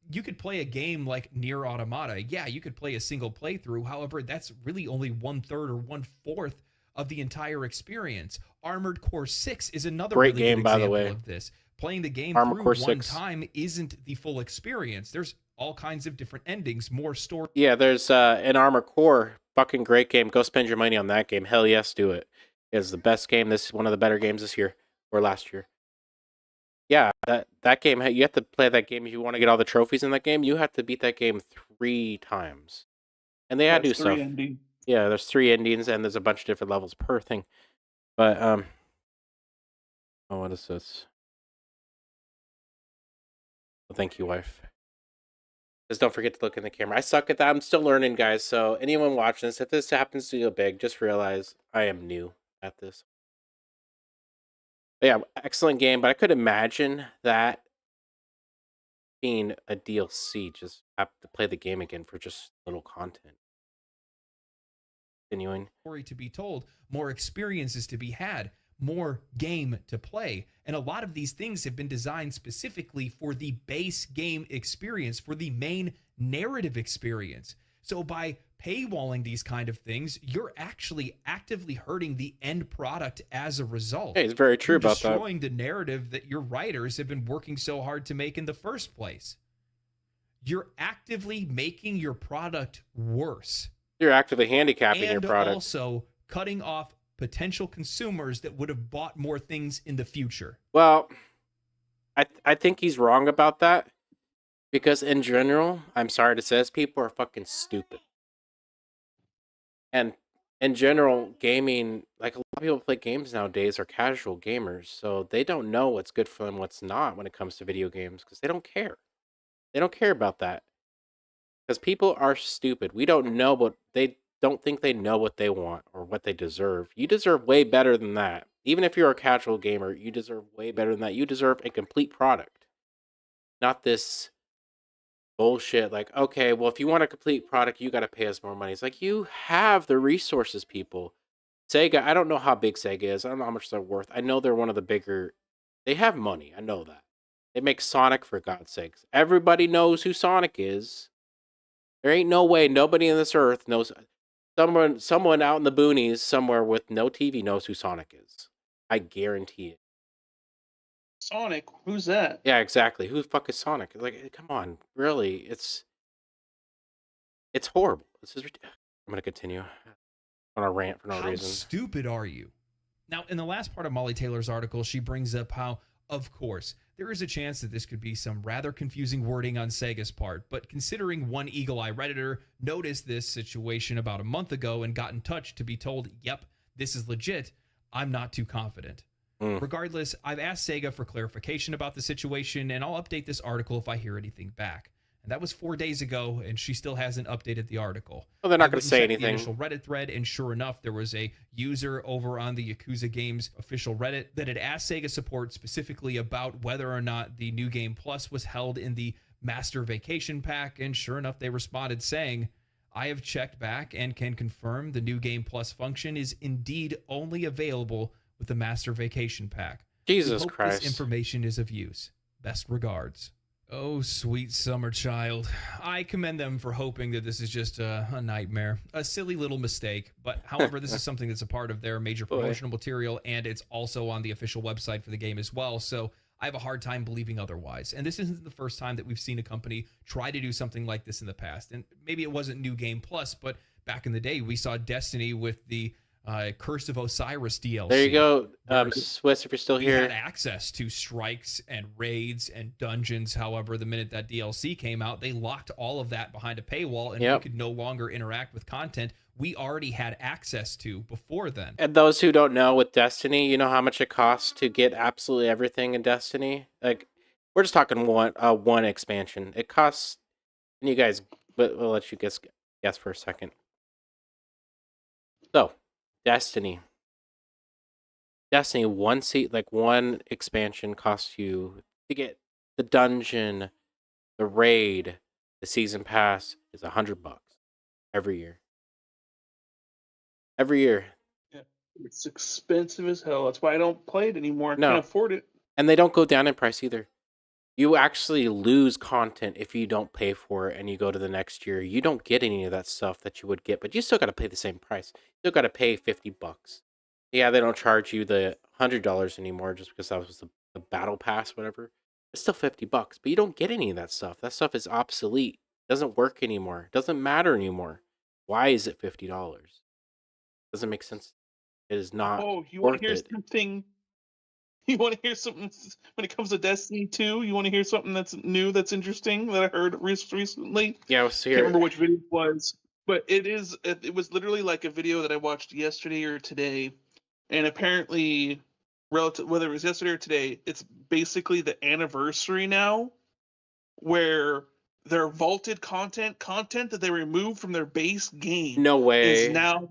You could play a game like Nier Automata. Yeah, you could play a single playthrough. However, that's really only 1/3 or 1/4 of the entire experience. Armored Core 6 is another Great really game, good by the example way. of this. Playing the game Armored through Core one 6. time isn't the full experience. There's all kinds of different endings, more story. Yeah, there's an Armored Core. Fucking great game. Go spend your money on that game. Hell yes, do it. It's the best game. This is one of the better games this year or last year. Yeah, that game, you have to play that game if you want to get all the trophies in that game. You have to beat that game 3 times. And they add new That's 3 stuff. ending. Yeah, there's 3 endings and there's a bunch of different levels per thing. But Oh, what is this? Well, thank you, wife. Just don't forget to look in the camera. I suck at that. I'm still learning, guys. So anyone watching this, if this happens to you big, just realize I am new at this. But yeah, excellent game. But I could imagine that being a DLC, just have to play the game again for just little content. Continuing. Story to be told, more experiences to be had, more game to play. And a lot of these things have been designed specifically for the base game experience, for the main narrative experience. So by paywalling these kind of things, you're actually actively hurting the end product as a result. Hey, it's very true You're about that. destroying the narrative that your writers have been working so hard to make in the first place. You're actively making your product worse. You're actively handicapping your And product. also cutting off potential consumers that would have bought more things in the future. Well, I think he's wrong about that because in general, I'm sorry to say this, people are fucking stupid. And in general, gaming, like a lot of people play games nowadays are casual gamers, so they don't know what's good for them, what's not when it comes to video games because they don't care. They don't care about that because people are stupid. We don't know what they don't think they know what they want or what they deserve. You deserve way better than that. Even if you're a casual gamer, you deserve way better than that. You deserve a complete product, not this bullshit like, okay, well, if you want a complete product, you got to pay us more money. It's like, you have the resources, people. Sega, I don't know how big Sega is. I don't know how much they're worth. I know they're one of the bigger. They have money. I know that. They make Sonic, for God's sakes. Everybody knows who Sonic is. There ain't no way nobody on this earth knows. Someone out in the boonies somewhere with no TV knows who Sonic is. I guarantee it. Sonic, who's that? Yeah, exactly. Who the fuck is Sonic? Like, come on, really? It's horrible. This is ridiculous. I'm gonna continue on a rant for no How reason. stupid are you? Now, in the last part of Molly Taylor's article, she brings up how, of course, there is a chance that this could be some rather confusing wording on Sega's part, but considering one Eagle Eye Redditor noticed this situation about a month ago and got in touch to be told, yep, this is legit, I'm not too confident. Regardless, I've asked Sega for clarification about the situation, and I'll update this article if I hear anything back. And that was 4 days ago, and she still hasn't updated the article. Well, they're not I going went to and say checked anything. The initial Reddit thread, and sure enough, there was a user over on the Yakuza Games official Reddit that had asked Sega support specifically about whether or not the New Game Plus was held in the Master Vacation Pack, and sure enough, they responded saying, I have checked back and can confirm the New Game Plus function is indeed only available with the Master Vacation Pack. Jesus We hope Christ. this information is of use. Best regards. Oh, sweet summer child. I commend them for hoping that this is just a nightmare, a silly little mistake. But however, this is something that's a part of their major promotional material, and it's also on the official website for the game as well. So I have a hard time believing otherwise. And this isn't the first time that we've seen a company try to do something like this in the past. And maybe it wasn't New Game Plus, but back in the day, we saw Destiny with the Curse of Osiris DLC. There you go, Swiss, if you're still We here. had access to strikes and raids and dungeons. However, the minute that DLC came out, they locked all of that behind a paywall, and we could no longer interact with content we already had access to before then. And those who don't know, with Destiny, you know how much it costs to get absolutely everything in Destiny? Like, we're just talking one expansion. It costs, and you guys, but we'll let you guess for a second. So, Destiny, one expansion costs you to get the dungeon, the raid, the season pass is $100 every year. Every year. Yeah, it's expensive as hell. That's why I don't play it anymore. I No. can't afford it. And they don't go down in price either. You actually lose content if you don't pay for it and you go to the next year. You don't get any of that stuff that you would get, but you still got to pay the same price. You still got to pay $50. Yeah, they don't charge you the $100 anymore just because that was the battle pass, whatever. It's still $50, but you don't get any of that stuff. That stuff is obsolete. Doesn't work anymore. Doesn't matter anymore. Why is it $50? Doesn't make sense. It is not. Oh, you want worth to hear it. something? You want to hear something when it comes to Destiny 2? You want to hear something that's new, that's interesting, that I heard recently? Yeah, let's hear Can't it. remember which video it was, but it was literally like a video that I watched yesterday or today, and apparently relative, whether it was yesterday or today, it's basically the anniversary now where their vaulted content that they removed from their base game No is way. now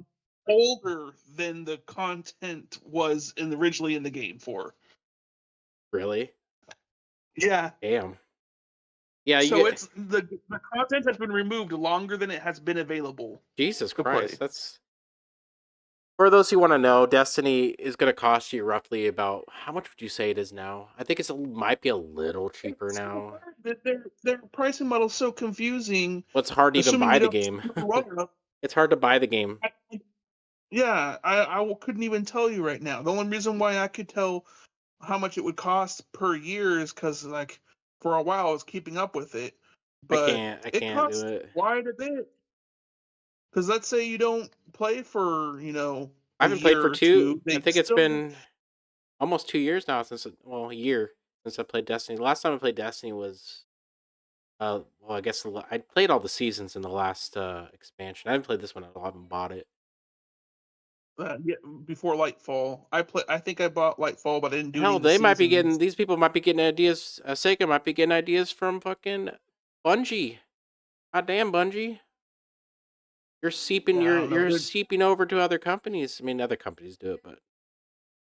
older than the content was originally in the game for. Really? Yeah. Damn. Yeah, you So get it's the content has been removed longer than it has been available Jesus to play. Christ. That's for those who want to know, Destiny is going to cost you roughly about how much would you say it is now? I think might be a little cheaper It's so now. hard. Their pricing model is so confusing. Well, it's hard to even Assuming buy you the don't game. run up. It's hard to buy the game. Yeah, couldn't even tell you right now. The only reason why I could tell how much it would cost per year is because, like, for a while I was keeping up with it, but I it can't do costs it. quite a bit. Because let's say you don't play for I a haven't played year for or two, I they think it's still been almost 2 years now a year since I played Destiny. The last time I played Destiny was well, I guess I played all the seasons in the last expansion. I haven't played this one at all. I haven't bought it. yeah, before Lightfall. I think I bought Lightfall, but I didn't do any Hell, of the they might be getting seasons. these people might be getting ideas. Sega might be getting ideas from fucking Bungie. God damn, Bungie, Yeah, I don't know. you're seeping over to other companies. I mean, other companies do it, but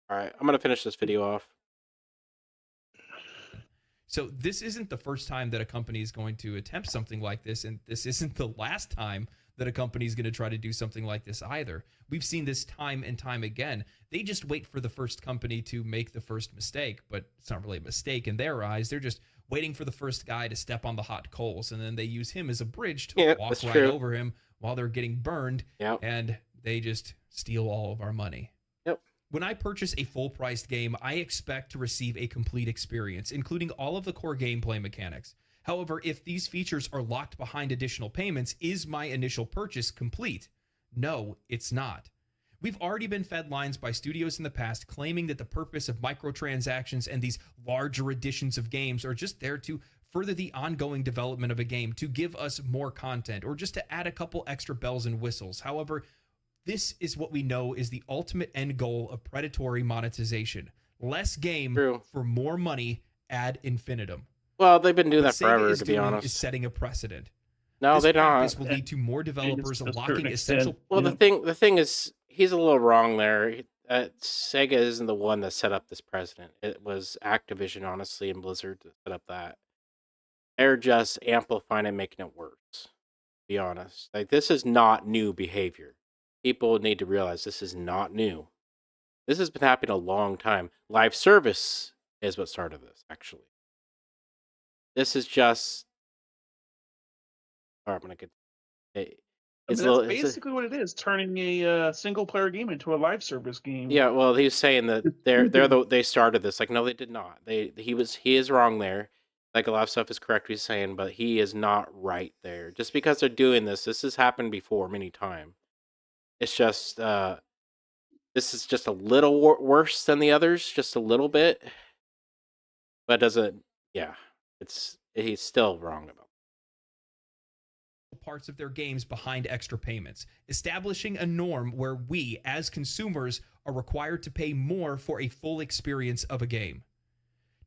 all right, I'm gonna finish this video off. So this isn't the first time that a company is going to attempt something like this, and this isn't the last time that a company is going to try to do something like this either. We've seen this time and time again. They just wait for the first company to make the first mistake, but it's not really a mistake in their eyes. They're just waiting for the first guy to step on the hot coals, and then they use him as a bridge to Yeah, walk that's right true. over him while they're getting burned, Yep. and they just steal all of our money. Yep. When I purchase a full-priced game, I expect to receive a complete experience, including all of the core gameplay mechanics. However, if these features are locked behind additional payments, is my initial purchase complete? No, it's not. We've already been fed lines by studios in the past claiming that the purpose of microtransactions and these larger editions of games are just there to further the ongoing development of a game, to give us more content, or just to add a couple extra bells and whistles. However, this is what we know is the ultimate end goal of predatory monetization. Less game True. for more money ad infinitum. Well, they've been doing What that Sega forever, is to be doing honest. is setting a precedent. No, This they practice don't. will lead to more developers To a locking certain essential. extent, Well, yeah. the thing is, he's a little wrong there. Sega isn't the one that set up this precedent. It was Activision, honestly, and Blizzard that set up that. They're just amplifying and making it worse. To be honest, like this is not new behavior. People need to realize this is not new. This has been happening a long time. Live service is what started this, actually. This is just. All right, I'm gonna get. I It's mean, a that's little. basically what it is, turning a single-player game into a live service game. Yeah, well, he was saying that It's stupid. they started this. Like, no, they did not. He is wrong there. Like a lot of stuff is correct he's saying, but he is not right there. Just because they're doing this, this has happened before many times. It's just this is just a little worse than the others, just a little bit, but doesn't. Yeah, he's still wrong about. Parts of their games behind extra payments, establishing a norm where we, as consumers, are required to pay more for a full experience of a game.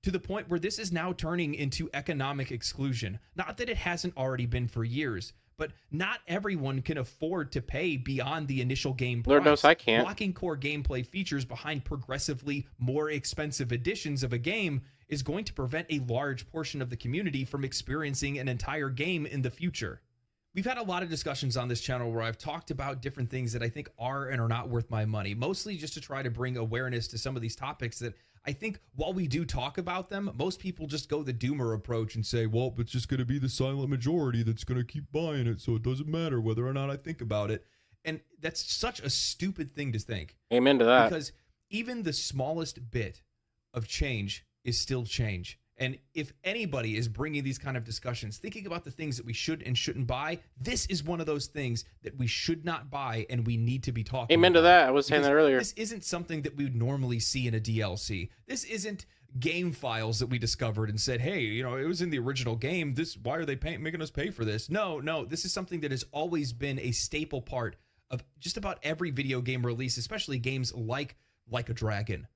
To the point where this is now turning into economic exclusion. Not that it hasn't already been for years, but not everyone can afford to pay beyond the initial game price. Lord knows I can't. Blocking core gameplay features behind progressively more expensive editions of a game is going to prevent a large portion of the community from experiencing an entire game in the future. We've had a lot of discussions on this channel where I've talked about different things that I think are and are not worth my money, mostly just to try to bring awareness to some of these topics that I think while we do talk about them, most people just go the doomer approach and say, well, it's just going to be the silent majority that's going to keep buying it, so it doesn't matter whether or not I think about it. And that's such a stupid thing to think. Amen to that. Because even the smallest bit of change is still change. And if anybody is bringing these kind of discussions, thinking about the things that we should and shouldn't buy, this is one of those things that we should not buy and we need to be talking Amen about. to that. I was saying Because that earlier. This isn't something that we would normally see in a DLC. This isn't game files that we discovered and said, hey, you know, it was in the original game. Why are they making us pay for this? No, this is something that has always been a staple part of just about every video game release, especially games like a Dragon.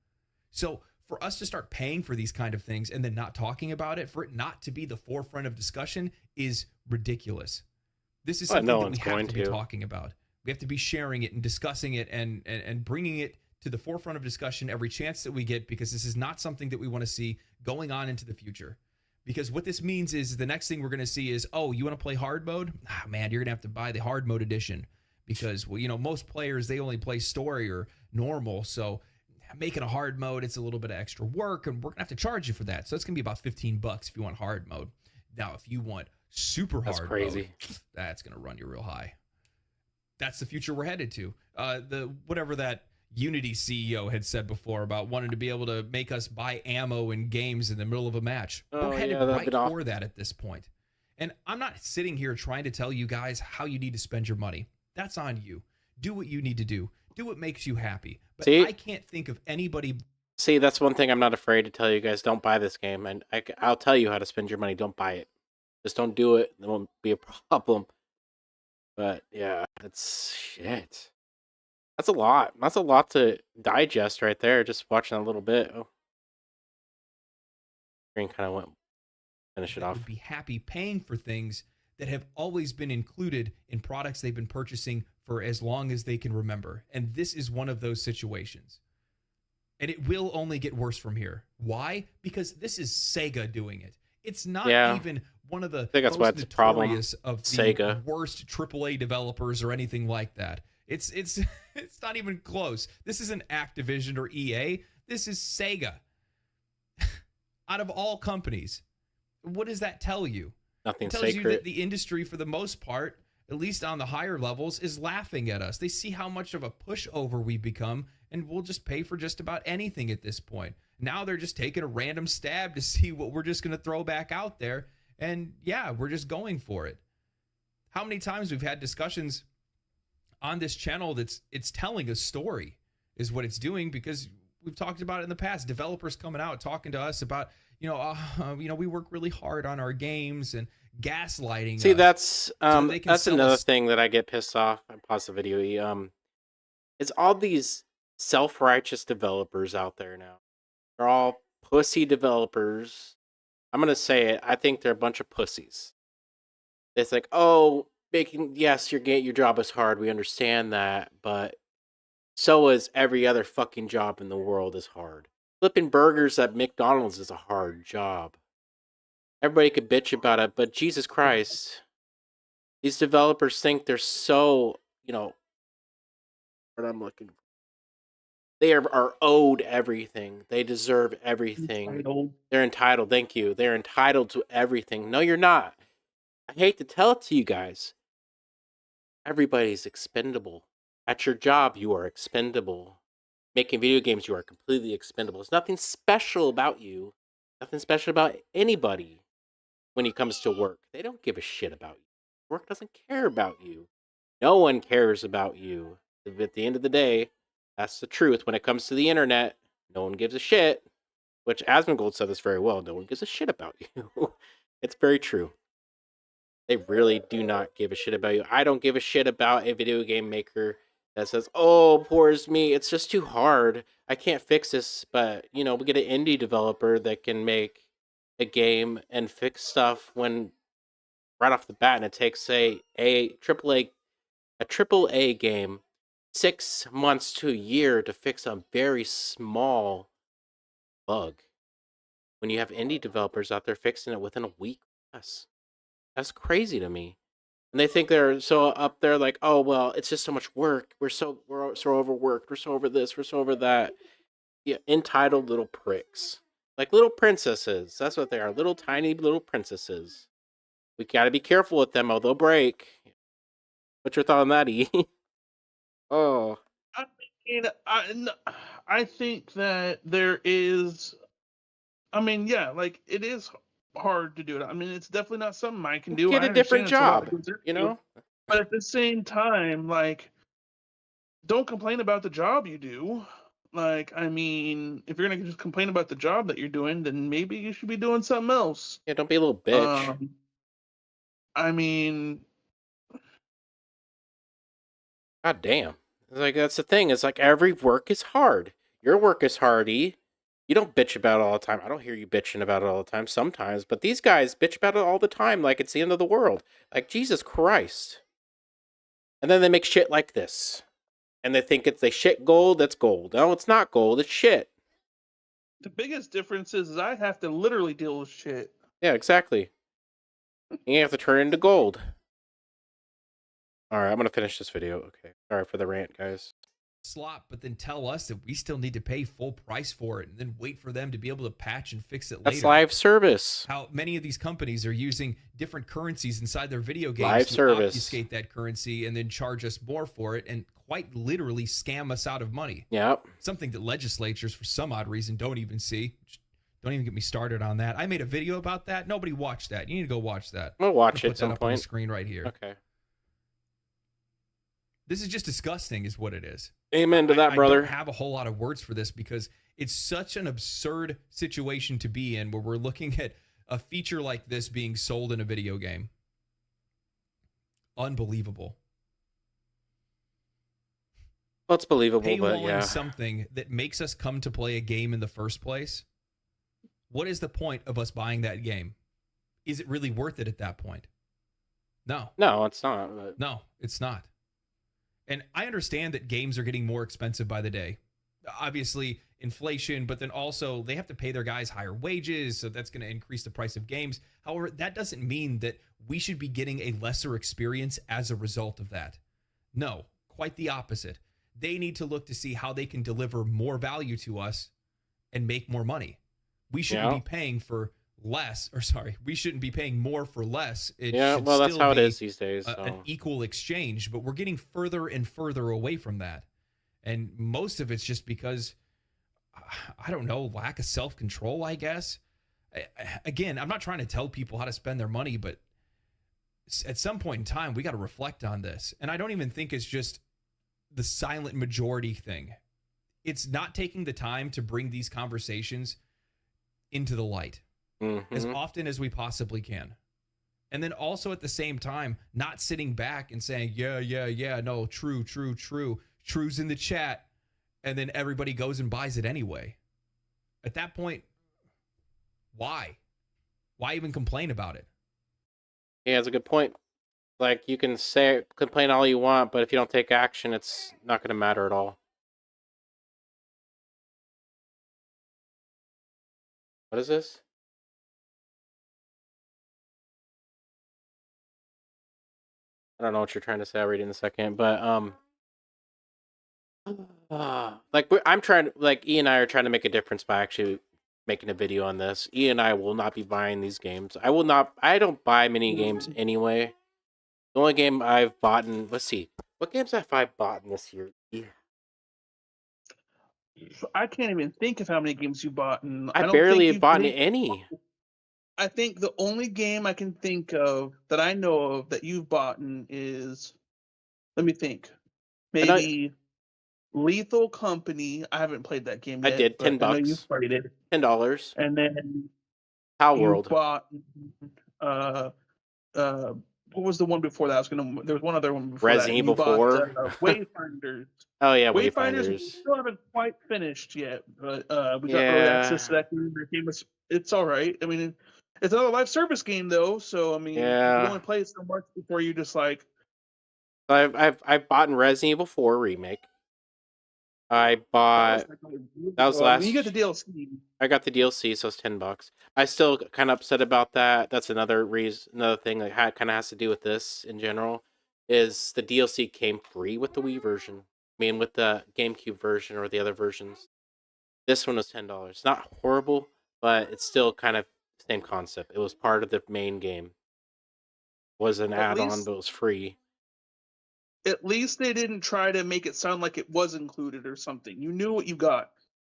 So for us to start paying for these kind of things and then not talking about it, for it not to be the forefront of discussion, is ridiculous. This is But no something that we one's have going to be to. talking about. We have to be sharing it and discussing it and bringing it to the forefront of discussion every chance that we get, because this is not something that we want to see going on into the future. Because what this means is the next thing we're going to see is, oh, you want to play hard mode? Ah, man, you're going to have to buy the hard mode edition because, well, most players, they only play story or normal. So making a hard mode, it's a little bit of extra work, and we're going to have to charge you for that. So it's going to be about $15 if you want hard mode. Now, if you want super That's hard crazy. mode, that's going to run you real high. That's the future we're headed to. The whatever that Unity CEO had said before about wanting to be able to make us buy ammo in games in the middle of a match. Oh, We're headed yeah, that'd right been awesome. for that at this point. And I'm not sitting here trying to tell you guys how you need to spend your money. That's on you. Do what you need to do. Do what makes you happy. But See? I can't think of anybody. See, that's one thing I'm not afraid to tell you guys. Don't buy this game, and I'll tell you how to spend your money. Don't buy it. Just don't do it. There won't be a problem. But yeah, that's shit. That's a lot. That's a lot to digest right there. Just watching a little bit. Oh, screen kind of went. Finish it That off. would be happy paying for things that have always been included in products they've been purchasing for as long as they can remember. And this is one of those situations. And it will only get worse from here. Why? Because this is Sega doing it. It's not even one of the think that's why most it's a problem. notorious of the Sega. worst AAA developers or anything like that. It's it's not even close. This isn't Activision or EA. This is Sega. Out of all companies. What does that tell you? Nothing It tells you sacred. that the industry, for the most part, at least on the higher levels, is laughing at us. They see how much of a pushover we've become, and we'll just pay for just about anything at this point. Now they're just taking a random stab to see what we're just going to throw back out there. And yeah, we're just going for it. How many times we've had discussions on this channel it's telling a story is what it's doing, because we've talked about it in the past. Developers coming out talking to us about, we work really hard on our games and gaslighting. See, us that's so they can that's sell another us. thing that I get pissed off. I pause the video. It's all these self-righteous developers out there now. They're all pussy developers. I'm gonna say it. I think they're a bunch of pussies. It's like, oh, yes, your job is hard. We understand that, but so is every other fucking job in the world is hard. Flipping burgers at McDonald's is a hard job. Everybody could bitch about it, but Jesus Christ, these developers think they're so, what I'm looking for. They are owed everything. They deserve everything. Entitled. They're entitled. Thank you. They're entitled to everything. No, you're not. I hate to tell it to you guys. Everybody's expendable. At your job, you are expendable. Making video games, you are completely expendable. There's nothing special about you. Nothing special about anybody when it comes to work. They don't give a shit about you. Work doesn't care about you. No one cares about you. At the end of the day, that's the truth. When it comes to the internet, no one gives a shit. Which Asmongold said this very well. No one gives a shit about you. It's very true. They really do not give a shit about you. I don't give a shit about a video game maker that says, oh, poor is me. It's just too hard. I can't fix this. But, we get an indie developer that can make a game and fix stuff when right off the bat, and it takes, say, a triple A game 6 months to a year to fix a very small bug. When you have indie developers out there fixing it within a week, that's crazy to me. And they think they're so up there, like, oh well, it's just so much work. We're so overworked. We're so over this. We're so over that. Yeah, entitled little pricks, like little princesses. That's what they are. Little tiny little princesses. We got to be careful with them, or they'll break. What's your thought on that, E? Oh, I mean, I think that there is. I mean, yeah, like it is hard to do it. I mean, it's definitely not something I can do. get I a different understand it's a lot job. to do, but at the same time, like, don't complain about the job you do. Like, I mean, if you're gonna just complain about the job that you're doing, then maybe you should be doing something else. Yeah, don't be a little bitch. I mean, God damn. It's like that's the thing. It's like every work is hard. Your work is hard, E. You don't bitch about it all the time. I don't hear you bitching about it all the time sometimes, but these guys bitch about it all the time like it's the end of the world. Like, Jesus Christ. And then they make shit like this. And they think they shit gold, that's gold. No, it's not gold, it's shit. The biggest difference is I have to literally deal with shit. Yeah, exactly. You have to turn it into gold. Alright, I'm gonna finish this video. Okay. Sorry for the rant, guys. Slot, but then tell us that we still need to pay full price for it and then wait for them to be able to patch and fix it later. That's live service. How many of these companies are using different currencies inside their video games Live to service. obfuscate that currency and then charge us more for it and quite literally scam us out of money. Yep. Something that legislatures, for some odd reason, don't even see. Don't even get me started on that. I made a video about that. Nobody watched that. You need to go watch that. I'll watch it Put at that some up on the point. screen right here. Okay. This is just disgusting, is what it is. Amen to that, brother. I don't have a whole lot of words for this because it's such an absurd situation to be in where we're looking at a feature like this being sold in a video game. Unbelievable. Well, it's believable, but Paywalling yeah. something that makes us come to play a game in the first place. What is the point of us buying that game? Is it really worth it at that point? No. No, it's not. But... No, it's not. And I understand that games are getting more expensive by the day. Obviously, inflation, but then also they have to pay their guys higher wages, so that's going to increase the price of games. However, that doesn't mean that we should be getting a lesser experience as a result of that. No, quite the opposite. They need to look to see how they can deliver more value to us and make more money. We shouldn't be paying for less, or sorry, we shouldn't be paying more for less. It should well, that's still how it be is these days. an equal exchange, but we're getting further and further away from that. And most of it's just because, I don't know, lack of self-control, I guess. Again, I'm not trying to tell people how to spend their money, but at some point in time, we got to reflect on this. And I don't even think it's just the silent majority thing. It's not taking the time to bring these conversations into the light as often as we possibly can. And then also at the same time, not sitting back and saying, yeah, no, true. True's in the chat. And then everybody goes and buys it anyway. At that point, why? Why even complain about it? Yeah, that's a good point. Like, you can complain all you want, but if you don't take action, it's not going to matter at all. What is this? I don't know what you're trying to say. I'll read it in a second, but like I'm trying to, like, E and I are trying to make a difference by actually making a video on this. E and I will not be buying these games. I don't buy many games anyway. The only game I've bought in, let's see, what games have I bought in this year? Yeah. I can't even think of how many games you bought, and I don't barely think have bought any. I think the only game I can think of that I know of that you've bought is, let me think, maybe Lethal Company. I haven't played that game I yet. did but $10. I know you've played it. $10. And then How you World. bought what was the one before that? There was one other one before Resident that. Evil 4. Wayfinders. Oh yeah, Wayfinders. We Wayfinders. still haven't quite finished yet, but we got early Yeah. access to that game. The game it's all right. I mean, it's another live service game though, so I mean, you can only play it so much before you just like. I've bought in Resident Evil 4 remake. I bought that was last. You get the DLC. I got the DLC, so it's $10. I still kind of upset about that. That's another reason, another thing that kind of has to do with this in general, is the DLC came free with the Wii version. I mean, with the GameCube version or the other versions. This one was $10. Not horrible, but it's still kind of the same concept. It was part of the main game. It was an add-on, but it was free. At least they didn't try to make it sound like it was included or something. You knew what you got.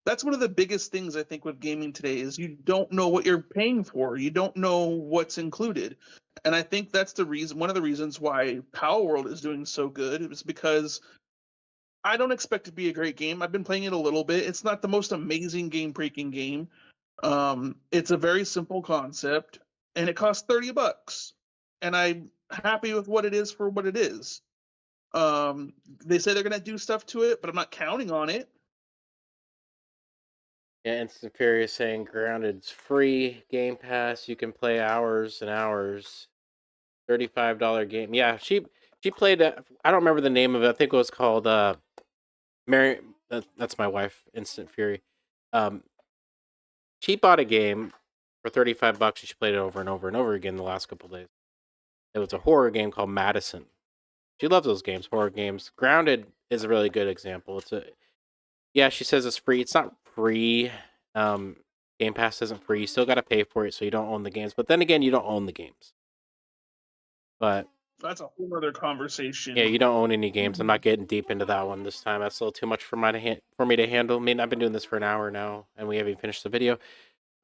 That's one of the biggest things I think with gaming today is you don't know what you're paying for. You don't know what's included. And I think that's the reason, one of the reasons why Power World is doing so good is because I don't expect it to be a great game. I've been playing it a little bit. It's not the most amazing game-breaking game. It's a very simple concept, and it costs $30. And I'm happy with what it is for what it is. They say they're going to do stuff to it, but I'm not counting on it. Yeah, Instant Fury is saying Grounded's free Game Pass. You can play hours and hours. $35 game. Yeah, she played. I don't remember the name of it. I think it was called Mary. That's my wife, Instant Fury. Um, she bought a game for $35, and she played it over and over and over again the last couple days. It was a horror game called Madison. She loves those games, horror games. Grounded is a really good example. Yeah, she says it's free. It's not free. Game Pass isn't free. You still got to pay for it, so you don't own the games. But then again, you don't own the games. But That's a whole other conversation. yeah, you don't own any games. I'm not getting deep into that one this time. That's a little too much for me to handle. I mean, I've been doing this for an hour now, and we haven't even finished the video.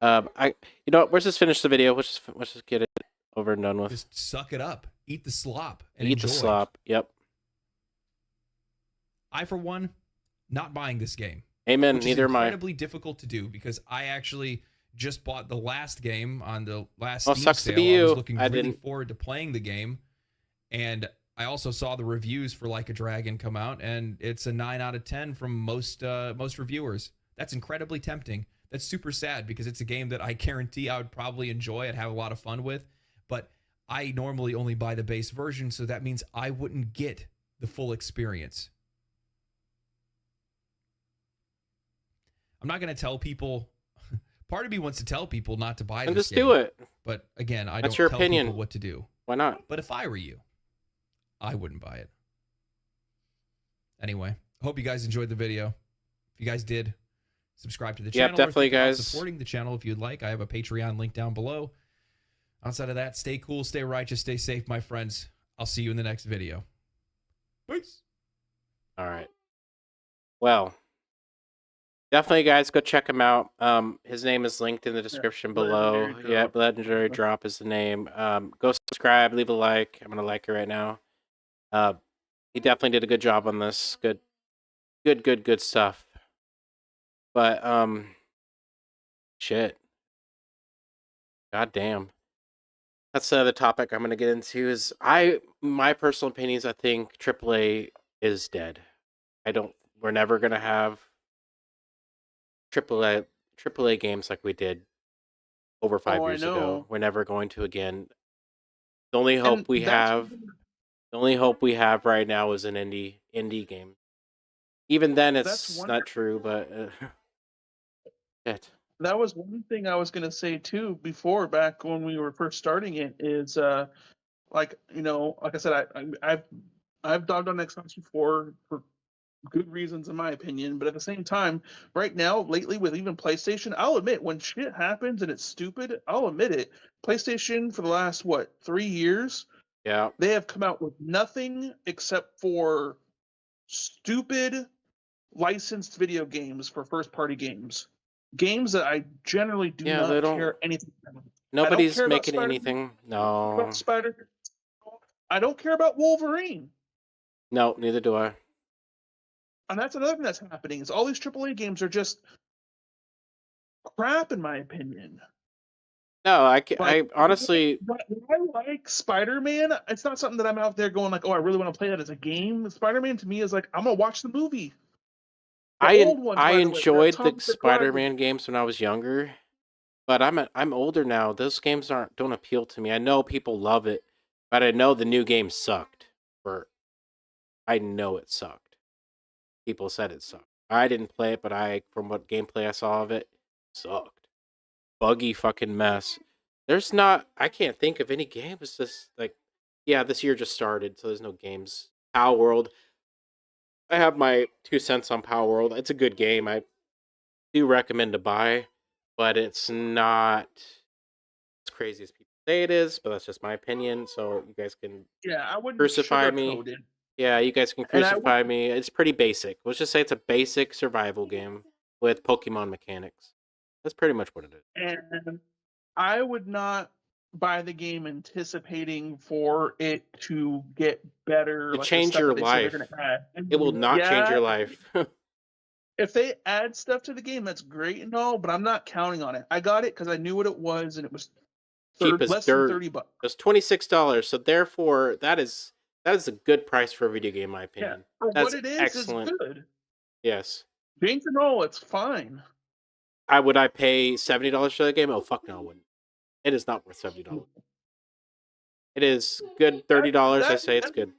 Let's just finish the video. Let's just get it over and done with. Just suck it up, eat the slop, and Eat enjoy. the slop. Yep. I, for one, not buying this game. Amen. Which Neither is am I. incredibly difficult to do because I actually just bought the last game on the last Well, Steam sucks to sale. be you. I was looking I really didn't- forward to playing the game, and I also saw the reviews for Like a Dragon come out, and it's a 9 out of 10 from most reviewers. That's incredibly tempting. That's super sad because it's a game that I guarantee I would probably enjoy and have a lot of fun with, but I normally only buy the base version, so that means I wouldn't get the full experience. I'm not going to tell people. Part of me wants to tell people not to buy And this just game. do it. But again, I That's don't your tell opinion. people what to do. Why not? But if I were you, I wouldn't buy it. Anyway, I hope you guys enjoyed the video. If you guys did, subscribe to the channel. Yep, definitely, or think about guys. supporting the channel if you'd like. I have a Patreon link down below. Outside of that, stay cool, stay righteous, stay safe, my friends. I'll see you in the next video. Peace. All right. Well, definitely, guys, go check him out. His name is linked in the description below. Legendary Yeah, Drop. Legendary Drop is the name. Go subscribe, leave a like. I'm gonna like it right now. He definitely did a good job on this. Good stuff. But shit. God damn. That's the other topic I'm gonna get into. Is my personal opinions. I think AAA is dead. We're never gonna have AAA games like we did over 5 Oh, I years ago. know. We're never going to again. The only hope And we that's- have, the only hope we have right now is an indie game. Even then, That's it's one- not true. But shit. That was one thing I was going to say too before, back when we were first starting it, is like I said, I've dogged on Xbox before for good reasons in my opinion, but at the same time, right now, lately with even PlayStation, I'll admit when shit happens and it's stupid, I'll admit it. PlayStation for the last 3 years, Yeah. they have come out with nothing except for stupid licensed video games for first party games. Games that I generally do Yeah, they not don't- care anything about. Nobody's care about making Spider-Man. anything. No. About Spider. I don't care about Wolverine. No, neither do I. And that's another thing that's happening is all these AAA games are just crap in my opinion. No, I Like, honestly, But I like Spider-Man. It's not something that I'm out there going like, oh, I really want to play that as a game. Spider-Man to me is like, I'm gonna watch the movie. The I old ones, I by the way, enjoyed Tom the Cruise. Spider-Man games when I was younger, but I'm older now. Those games don't appeal to me. I know people love it, but I know the new game sucked. I know it sucked. People said it sucked. I didn't play it, but from what gameplay I saw of it, sucked. Buggy fucking mess. I can't think of any games this year just started, so there's no games. Power World. I have my 2 cents on Power World. It's a good game. I do recommend to buy, but it's not as crazy as people say it is, but that's just my opinion, so you guys can Yeah, I wouldn't crucify me. sugarcoat it. Yeah, you guys can And I crucify me. It's pretty basic. Let's just say it's a basic survival game with Pokemon mechanics. That's pretty much what it is. And I would not buy the game anticipating for it to get better. To like the change stuff your that they say they're life. gonna add. It will not change Yeah, your life. If they add stuff to the game, that's great and all, but I'm not counting on it. I got it because I knew what it was, and it was Cheap as less dirt. than $30. It's $26, so therefore that is a good price for a video game, in my Yeah, opinion. for That's what it is excellent. good. Yes. Change and all, it's fine. would I pay $70 for that game? Oh fuck no, I wouldn't. It is not worth $70. It is good $30. I That say it's good.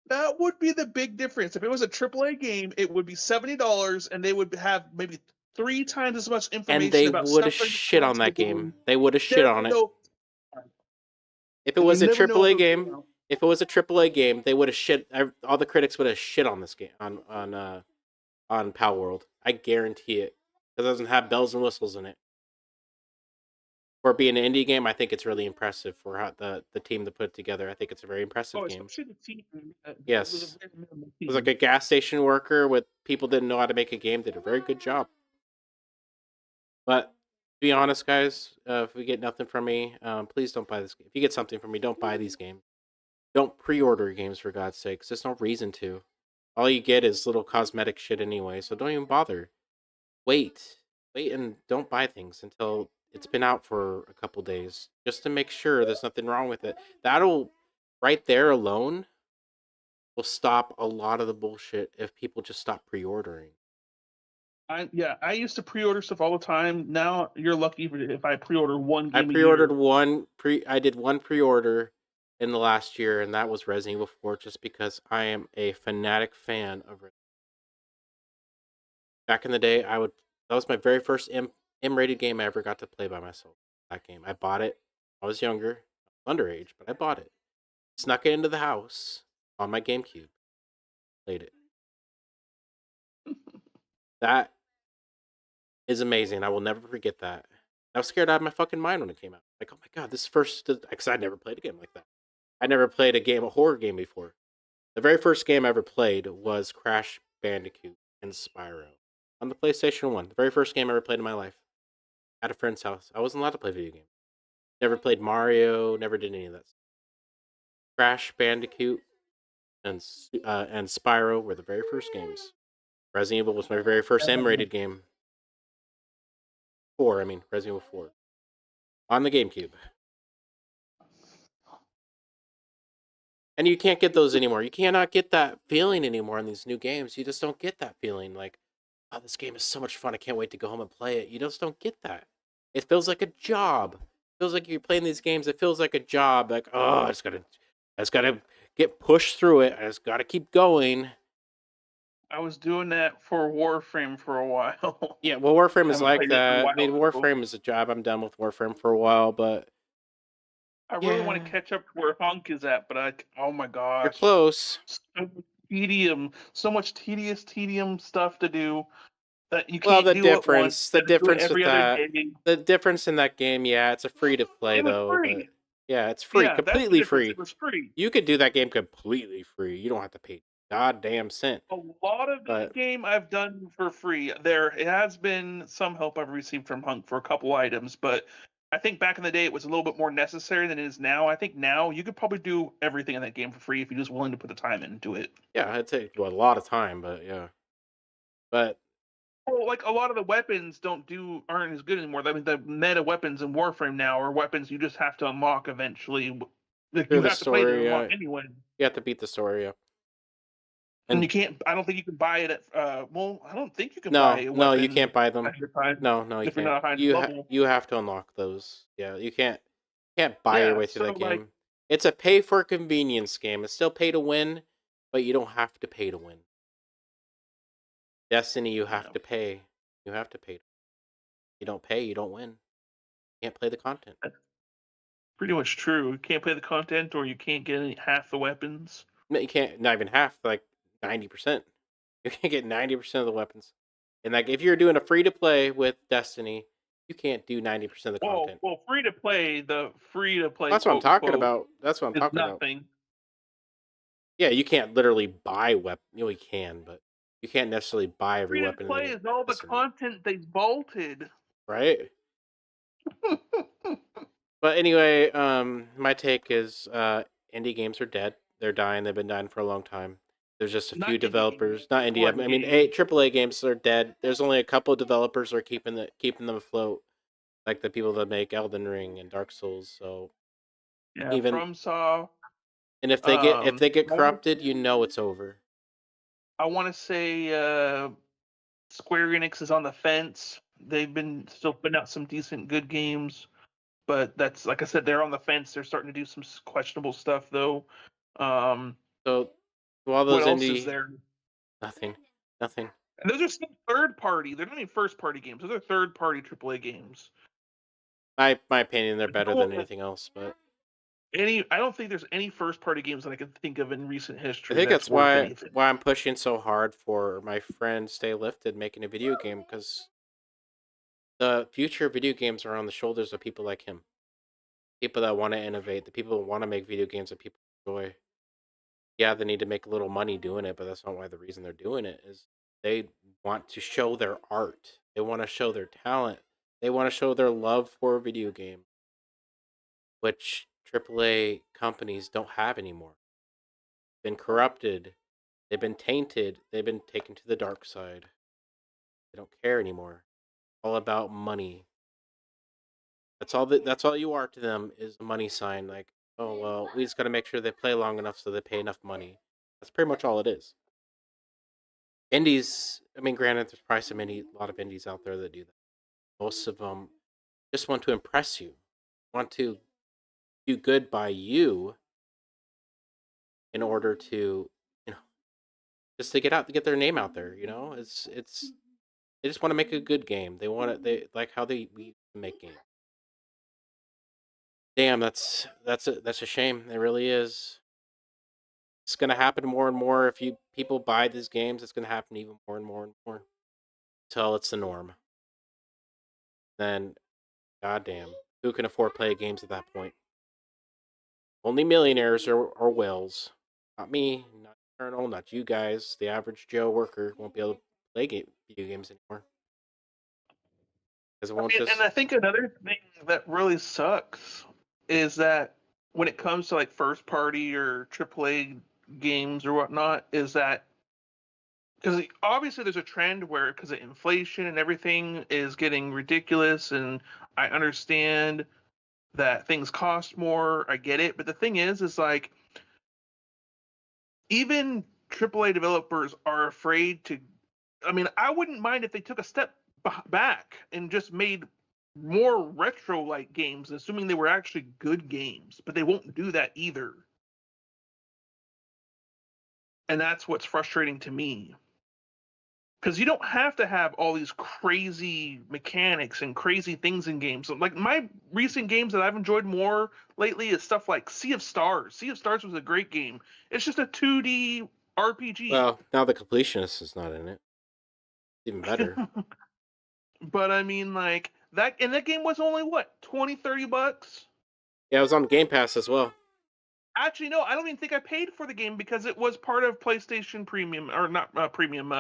that would be the big difference. If it was a AAA game, it would be $70, and they would have maybe 3 times as much And information they about would have stuff they're shit going on to that do. game. They would have shit Never on it. know. If it And you was a never know if AAA it was, game, if it was a AAA game, they would have shit. All the critics would have shit on this game on Pal World. I guarantee it. It doesn't have bells and whistles in it. For being an indie game, I think it's really impressive for how the team to put it together. I think it's a very impressive game. especially the team. It was a Yes, very minimal it was like team. a gas station worker with people didn't know how to make a game. Did a very good job. But to be honest, guys, if we get nothing from me, please don't buy this game. If you get something from me, don't buy these games. Don't pre-order games for God's sakes. There's no reason to. All you get is little cosmetic shit anyway, so don't even bother. Wait and don't buy things until it's been out for a couple days, just to make sure there's nothing wrong with it. That'll right there alone will stop a lot of the bullshit if people just stop pre-ordering. I used to pre-order stuff all the time. Now you're lucky if I pre-order one I game a pre-ordered year. I did one pre-order in the last year, and that was Resident Evil 4, just because I am a fanatic fan of Resident. Back in the day, that was my very first M-rated game I ever got to play by myself. That game, I bought it. I was younger, underage, but I bought it. Snuck it into the house on my GameCube. Played it. That is amazing. I will never forget that. I was scared out of my fucking mind when it came out. Like, oh my god, this first, because I'd never played a game like that. I never played a horror game before. The very first game I ever played was Crash Bandicoot and Spyro on the PlayStation 1. The very first game I ever played in my life. At a friend's house. I wasn't allowed to play video games. Never played Mario, never did any of that stuff. Crash Bandicoot and Spyro were the very first games. Resident Evil was my very first M-rated game. Resident Evil 4. On the GameCube. And you can't get those anymore. You cannot get that feeling anymore in these new games. You just don't get that feeling like, oh, this game is so much fun. I can't wait to go home and play it. You just don't get that. It feels like a job. It feels like you're playing these games. It feels like a job. Like, oh, I just gotta get pushed through it. I just gotta keep going. I was doing that for Warframe for a while. Yeah, well, Warframe is Haven't like played it in a that. I while, mean, though. Warframe is a job. I'm done with Warframe for a while, but I really want yeah, to catch up to where Hunk is at, but oh my you're gosh, close. so much tedium stuff to do that you Well, can't do it once. the You gotta do it difference with every other that, day. the difference in that game, yeah, it's a free to play It was though, but free. yeah, it's free, Yeah, that's the completely difference. free. It was free. You could do that game completely free. You don't have to pay a goddamn cent. A lot of that But game I've done for free. There has been some help I've received from Hunk for a couple items, but I think back in the day it was a little bit more necessary than it is now. I think now you could probably do everything in that game for free if you're just willing to put the time into it. yeah, it'd take a lot of time, but yeah. But Well, like a lot of the weapons aren't as good anymore. I mean, the meta weapons in Warframe now are weapons you just have to unlock eventually. Like through you the have to play to story, unlock anyway. you have to beat the story, yeah. And And you can't. I don't think you can buy it at. Well, I don't think you can buy a no, you weapon can't buy them. at your time No, you if you're can't. not high level. You have to unlock those. Yeah, you can't buy your Yeah, way through so that like game. It's a pay for convenience game. It's still pay to win, but you don't have to pay to win. Destiny, you have yeah, to pay. You have to pay. You don't pay, you don't win. You can't play the content. that's pretty much true. You can't play the content, or you can't get half the weapons. No, you can't. Not even half. Like 90%. You can't get 90% of the weapons. And like, if you're doing a free to play with Destiny, you can't do 90% of the content. Well, free to play. The free to play That's what I'm quote talking unquote about. That's what I'm is talking about. nothing. Yeah, you can't literally buy weapon. You know, you can, but you can't necessarily buy every Free to weapon in play the is all the Destiny, content they bolted. right? But anyway, my take is indie games are dead. They're dying. They've been dying for a long time. There's just a Not few indie games, developers, not indie. I mean, games. AAA games are dead. There's only a couple of developers that are keeping them afloat, like the people that make Elden Ring and Dark Souls. So Yeah, even FromSoft. and if they get corrupted, you know it's over. I want to say Square Enix is on the fence. they've been still putting out some decent, good games. But that's like I said, they're on the fence. They're starting to do some questionable stuff though. Um, So, all what those else is indie, there? nothing, nothing. And those are still third party. They're not even first party games. Those are third party AAA games. My opinion, they're better than No, anything else. But I don't think there's any first party games that I can think of in recent I history think that's that's worth why anything. I'm pushing so hard for my friend Stay Lifted making a video game, because the future of video games are on the shoulders of people like him, people that want to innovate, the people who want to make video games that people enjoy. Yeah, they need to make a little money doing it, but that's not why the reason they're doing it is they want to show their art. They want to show their talent. They want to show their love for a video game, which AAA companies don't have anymore. Been corrupted. They've been tainted. They've been taken to the dark side. They don't care anymore. All about money. That's all you are to them, is a money sign. Like, oh well, we just got to make sure they play long enough so they pay enough money. That's pretty much all it is. Indies, I mean, granted, there's probably a lot of indies out there that do that. Most of them just want to impress you, want to do good by you in order to, you know, just to get their name out there. It's they just want to make a good game. They like how we used to make games. Damn, that's a shame. It really is. It's gonna happen more and more if you people buy these games. It's gonna happen even more and more and more until it's the norm. Then, goddamn, who can afford play games at that point? Only millionaires or whales. Not me, not Eternal, not you guys. The average Joe worker won't be able to play video games anymore because it I won't mean, and just. I think another thing that really sucks is that when it comes to like first party or AAA games or whatnot, is that because obviously there's a trend where because of inflation and everything is getting ridiculous, and I understand that things cost more. I get it, but the thing is like even AAA developers are afraid to. I mean, I wouldn't mind if they took a step back and just made more retro like games, assuming they were actually good games, but they won't do that either. And that's what's frustrating to me. Because you don't have to have all these crazy mechanics and crazy things in games. Like my recent games that I've enjoyed more lately is stuff like Sea of Stars. Sea of Stars was a great game. It's just a 2D RPG. Well, now the completionist is not in it. Even better. But I mean, like that, and that game was only what, 20, $30? Yeah, it was on Game Pass as well. Actually, no, I don't even think I paid for the game because it was part of PlayStation Premium, or not Premium,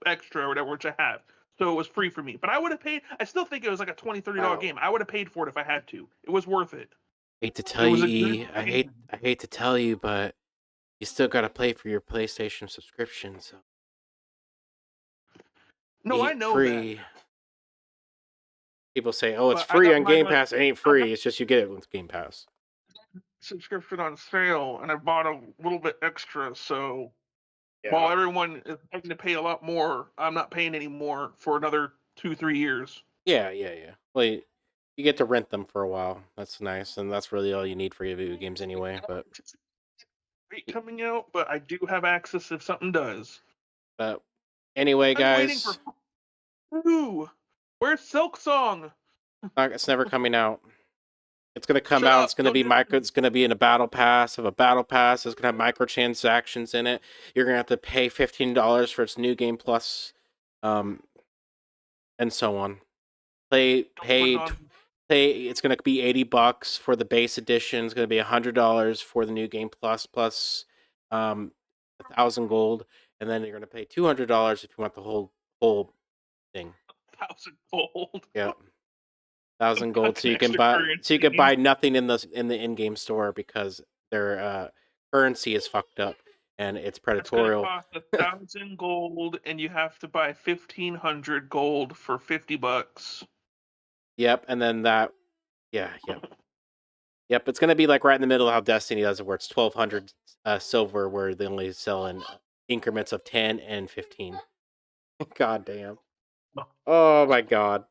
Extra or whatever, which I have. So it was free for me. But I would have paid. I still think it was like a $20, $30 Wow. game. I would have paid for it if I had to. It was worth it. Hate to It tell was you, a good E. game. I hate to tell you, but you still gotta pay for your PlayStation subscription. So No, I ain't know that, free. People say, "Oh, it's but I free got on my Game money. Pass." It ain't I got free. It's just you get it with Game Pass. subscription on sale, and I bought a little bit extra. So while Yeah. everyone is having to pay a lot more, I'm not paying any more for another 2, 3 years. Yeah. Well, you get to rent them for a while. That's nice, and that's really all you need for your video games anyway. Great coming out, but I do have access if something does. But anyway, I'm waiting for guys, Ooh, where's Silk Song? it's never coming out. It's gonna come Shut out. It's up! gonna Don't be do that to micro. me. It's gonna be in a battle pass. Of a battle pass, it's gonna have microtransactions in it. You're gonna have to pay $15 for its new game plus, um, and so on. Play Don't put it paid. on. Pay. It's gonna be $80 for the base edition. It's gonna be $100 for the new game plus, 1,000 gold, and then you're gonna pay $200 if you want the whole thing. 1,000 gold. Yeah. 1,000 gold, That's so an you can extra buy currency. nothing in the in-game store because their currency is fucked up and it's It's gonna predatorial. cost 1,000 gold, and you have to buy 1,500 gold for $50. Yep, and then that, yeah, yep. It's gonna be like right in the middle of how Destiny does it, where it's 1,200 silver, where they only sell in increments of 10 and 15. God damn. Oh my god.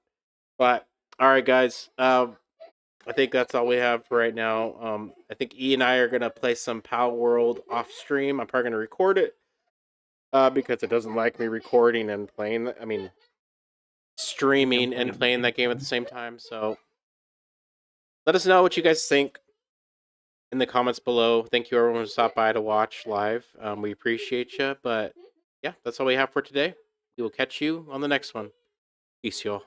But all right, guys. I think that's all we have for right now. I think E and I are gonna play some Power World off stream. I'm probably gonna record it. Because it doesn't like me recording and playing. I mean, streaming and playing that game at the same time. So let us know what you guys think in the comments below. Thank you everyone who stopped by to watch live. We appreciate you. But yeah, that's all we have for today. We will catch you on the next one. Peace, y'all.